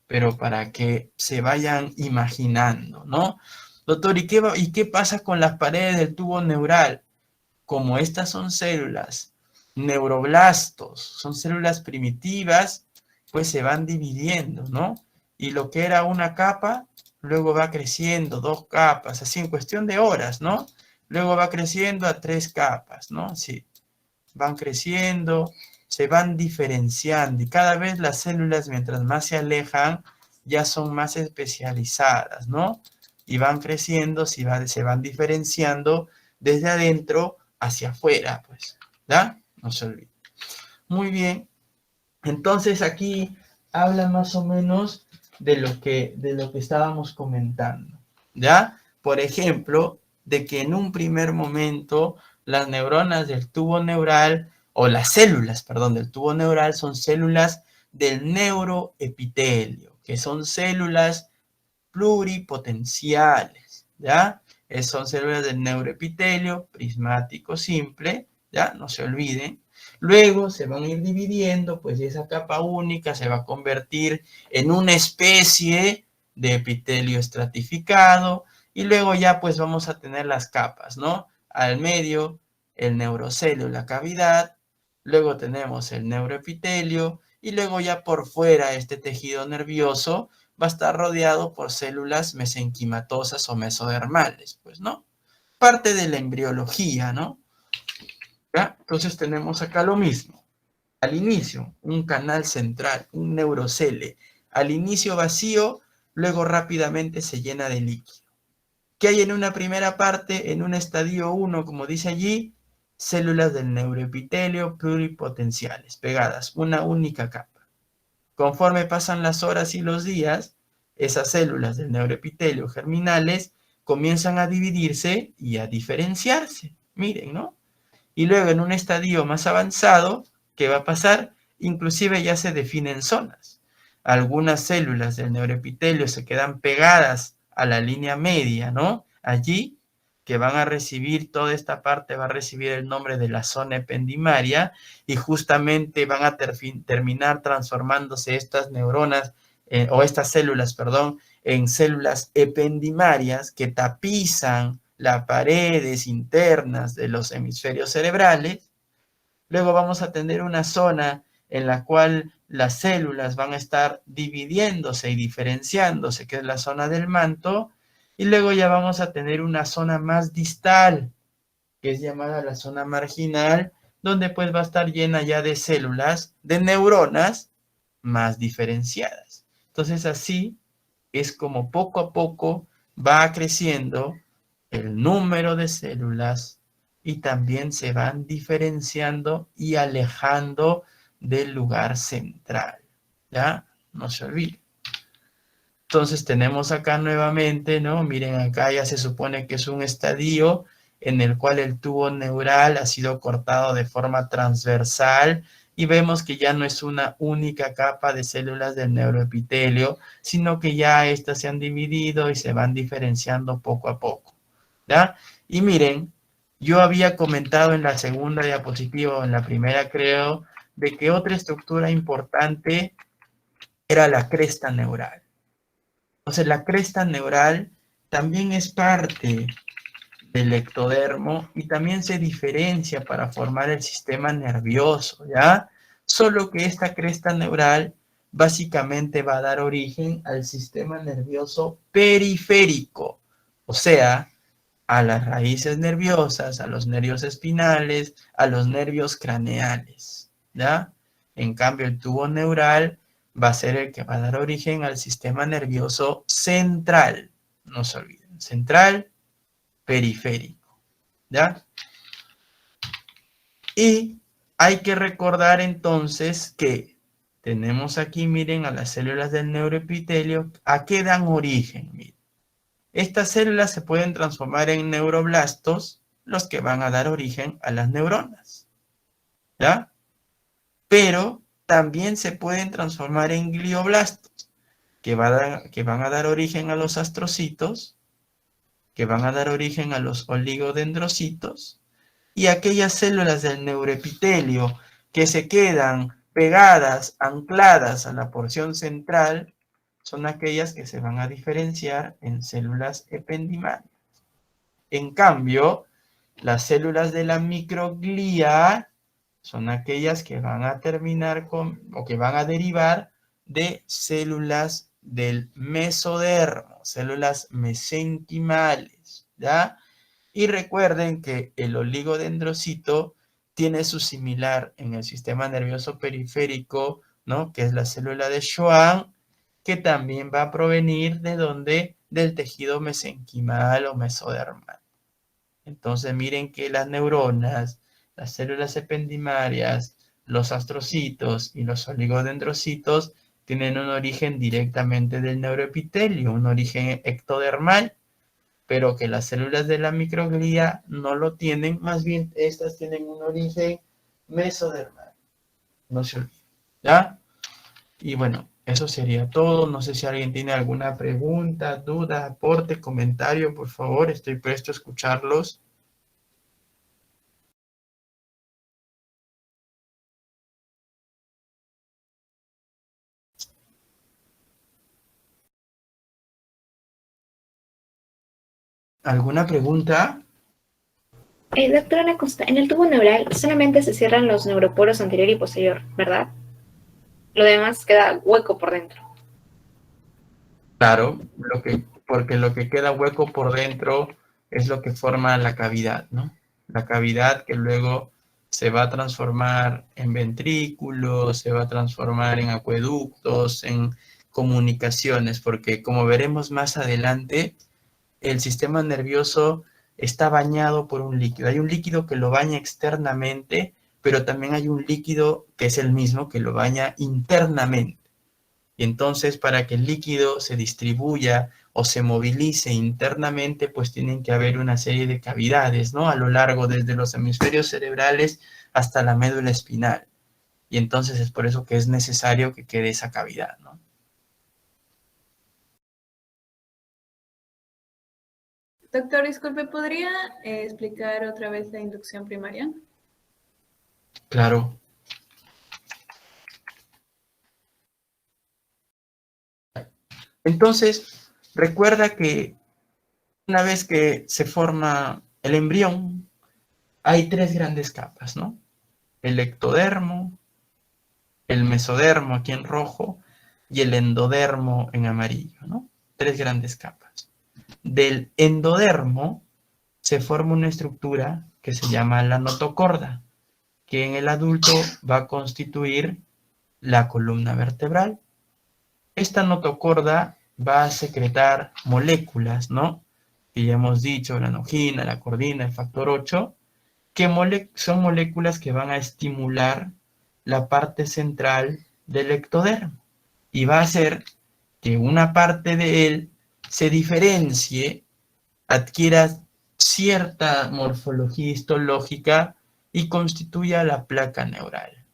pero para que se vayan imaginando, ¿no? Doctor, ¿y qué pasa con las paredes del tubo neural? Como estas son células, neuroblastos, son células primitivas, pues se van dividiendo, ¿no? Y lo que era una capa, luego va creciendo, 2 capas, así en cuestión de horas, ¿no? Luego va creciendo a 3 capas, ¿no? Sí, van creciendo, se van diferenciando y cada vez las células, mientras más se alejan, ya son más especializadas, ¿no? Y van creciendo, se van diferenciando desde adentro hacia afuera, pues, ¿ya? No se olvide. Muy bien. Entonces aquí habla más o menos de lo que estábamos comentando, ¿ya? Por ejemplo, de que en un primer momento las neuronas del tubo neural, o las células, perdón, del tubo neural son células del neuroepitelio, que son células pluripotenciales, ¿ya? Son células del neuroepitelio prismático simple, ¿ya? No se olviden. Luego se van a ir dividiendo, pues esa capa única se va a convertir en una especie de epitelio estratificado y luego ya pues vamos a tener las capas, ¿no? Al medio el neurocélio, la cavidad, luego tenemos el neuroepitelio y luego ya por fuera este tejido nervioso va a estar rodeado por células mesenquimatosas o mesodermales, pues, ¿no? Parte de la embriología, ¿no? ¿Ya? Entonces tenemos acá lo mismo. Al inicio, un canal central, un neurocele. Al inicio vacío, luego rápidamente se llena de líquido. ¿Qué hay en una primera parte? En un estadio 1, como dice allí, células del neuroepitelio pluripotenciales, pegadas, una única capa. Conforme pasan las horas y los días, esas células del neuroepitelio germinales comienzan a dividirse y a diferenciarse. Miren, ¿no? Y luego en un estadio más avanzado, ¿qué va a pasar? Inclusive ya se definen zonas. Algunas células del neuroepitelio se quedan pegadas a la línea media, ¿no? Allí, que van a recibir, toda esta parte va a recibir el nombre de la zona ependimaria y justamente van a terminar transformándose estas neuronas, o estas células, perdón, en células ependimarias que tapizan las paredes internas de los hemisferios cerebrales. Luego vamos a tener una zona en la cual las células van a estar dividiéndose y diferenciándose, que es la zona del manto, y luego ya vamos a tener una zona más distal, que es llamada la zona marginal, donde pues va a estar llena ya de células, de neuronas más diferenciadas. Entonces así es como poco a poco va creciendo el número de células y también se van diferenciando y alejando del lugar central, ¿ya? No se olvide. Entonces tenemos acá nuevamente, ¿no? Miren, acá ya se supone que es un estadio en el cual el tubo neural ha sido cortado de forma transversal y vemos que ya no es una única capa de células del neuroepitelio, sino que ya estas se han dividido y se van diferenciando poco a poco, ¿ya? Y miren, yo había comentado en la segunda diapositiva, o en la primera creo, de que otra estructura importante era la cresta neural. Entonces la cresta neural también es parte del ectodermo y también se diferencia para formar el sistema nervioso, ¿ya? Solo que esta cresta neural básicamente va a dar origen al sistema nervioso periférico, o sea, a las raíces nerviosas, a los nervios espinales, a los nervios craneales, ¿ya? En cambio, el tubo neural va a ser el que va a dar origen al sistema nervioso central, no se olviden, central, periférico, ¿ya? Y hay que recordar entonces que tenemos aquí, miren, a las células del neuroepitelio, ¿a qué dan origen? Miren. Estas células se pueden transformar en neuroblastos, los que van a dar origen a las neuronas, ¿ya? Pero también se pueden transformar en glioblastos, que van a dar origen a los astrocitos, que van a dar origen a los oligodendrocitos, y aquellas células del neuroepitelio que se quedan pegadas, ancladas a la porción central, son aquellas que se van a diferenciar en células ependimarias. En cambio, las células de la microglía son aquellas que van a terminar con, o que van a derivar de células del mesodermo, células mesenquimales, ¿ya? Y recuerden que el oligodendrocito tiene su similar en el sistema nervioso periférico, ¿no? Que es la célula de Schwann, que también va a provenir de donde, del tejido mesenquimal o mesodermal. Entonces miren que las neuronas, las células ependimarias, los astrocitos y los oligodendrocitos tienen un origen directamente del neuroepitelio, un origen ectodermal, pero que las células de la microglía no lo tienen, más bien estas tienen un origen mesodermal. No se olviden, ¿ya? Y bueno, eso sería todo. No sé si alguien tiene alguna pregunta, duda, aporte, comentario, por favor, estoy presto a escucharlos. ¿Alguna pregunta? Doctora, una consulta. En el tubo neural solamente se cierran los neuroporos anterior y posterior, ¿verdad? Lo demás queda hueco por dentro. Claro, porque lo que queda hueco por dentro es lo que forma la cavidad, ¿no? La cavidad que luego se va a transformar en ventrículos, se va a transformar en acueductos, en comunicaciones, porque como veremos más adelante, el sistema nervioso está bañado por un líquido. Hay un líquido que lo baña externamente, pero también hay un líquido que es el mismo que lo baña internamente. Y entonces, para que el líquido se distribuya o se movilice internamente, pues tienen que haber una serie de cavidades, ¿no? A lo largo, desde los hemisferios cerebrales hasta la médula espinal. Y entonces es por eso que es necesario que quede esa cavidad, ¿no? Doctor, disculpe, ¿podría explicar otra vez la inducción primaria? Claro. Entonces, recuerda que una vez que se forma el embrión, hay tres grandes capas, ¿no? El ectodermo, el mesodermo aquí en rojo y el endodermo en amarillo, ¿no? Tres grandes capas. Del endodermo se forma una estructura que se llama la notocorda, que en el adulto va a constituir la columna vertebral. Esta notocorda va a secretar moléculas, ¿no? Que ya hemos dicho, la anogina, la cordina, el factor 8, que son moléculas que van a estimular la parte central del ectodermo y va a hacer que una parte de él se diferencie, adquiera cierta morfología histológica y constituya la placa neural.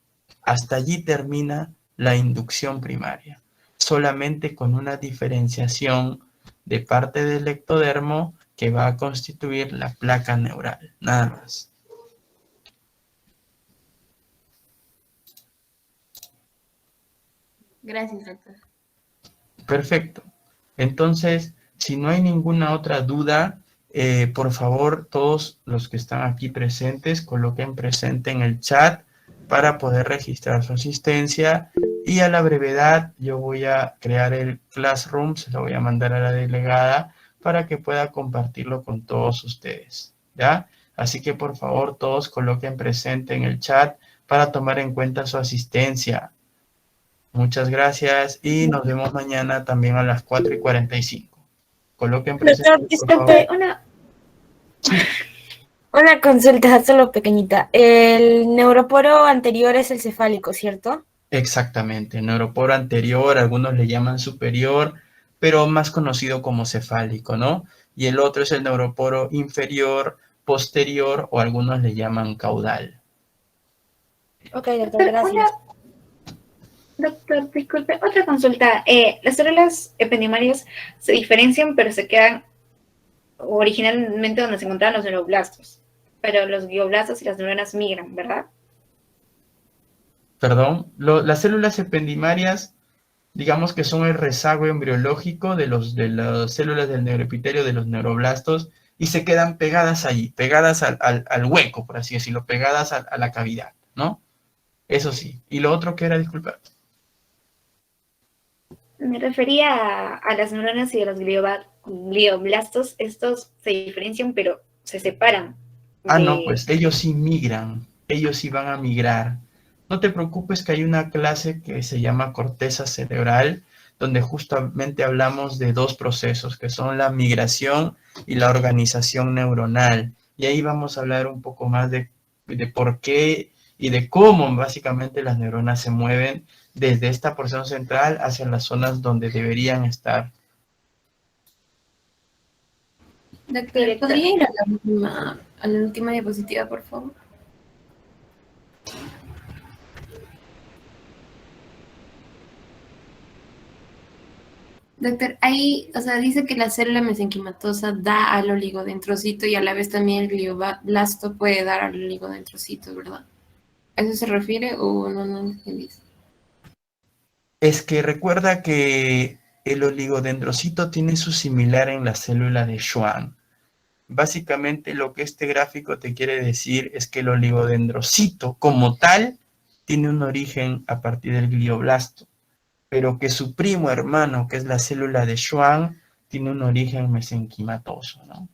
Hasta allí termina la inducción primaria, solamente con una diferenciación de parte del ectodermo que va a constituir la placa neural, nada más. Gracias, doctor. Perfecto. Entonces, si no hay ninguna otra duda, por favor, todos los que están aquí presentes, coloquen presente en el chat para poder registrar su asistencia. Y a la brevedad, yo voy a crear el Classroom, se lo voy a mandar a la delegada para que pueda compartirlo con todos ustedes, ¿ya? Así que, por favor, todos coloquen presente en el chat para tomar en cuenta su asistencia. Muchas gracias y nos vemos mañana también a las 4:45. Coloquen presente, Doctor, por disculpe, favor. Sí, una consulta solo pequeñita. El neuroporo anterior es el cefálico, ¿cierto? exactamente. Neuroporo anterior, algunos le llaman superior, pero más conocido como cefálico, ¿no? Y el otro es el neuroporo inferior, posterior o algunos le llaman caudal. Ok, doctor, gracias. Doctor, disculpe, otra consulta. Las células ependimarias se diferencian, pero se quedan originalmente donde se encontraban los neuroblastos. Pero los glioblastos y las neuronas migran, ¿verdad? Perdón, las células ependimarias digamos que son el rezago embriológico de las células del neuroepitelio, de los neuroblastos, y se quedan pegadas allí, pegadas al hueco, por así decirlo, pegadas a la cavidad, ¿no? Eso sí. ¿Y lo otro que era, disculpa? Me refería a las neuronas y a los glioblastos. Estos se diferencian, pero se separan Ah, no, de... pues ellos sí migran, ellos sí van a migrar. No te preocupes que hay una clase que se llama corteza cerebral, donde justamente hablamos de dos procesos, que son la migración y la organización neuronal. Y ahí vamos a hablar un poco más de por qué y de cómo básicamente las neuronas se mueven desde esta porción central hacia las zonas donde deberían estar. Doctor, ¿podría ir a la última diapositiva, por favor? Doctor, ahí, o sea, dice que la célula mesenquimatosa da al oligodendrocito y a la vez también el glioblasto puede dar al oligodendrocito, ¿verdad? ¿A eso se refiere o no entendí? Es que recuerda que el oligodendrocito tiene su similar en la célula de Schwann. Básicamente lo que este gráfico te quiere decir es que el oligodendrocito como tal tiene un origen a partir del glioblasto, pero que su primo hermano, que es la célula de Schwann, tiene un origen mesenquimatoso, ¿no?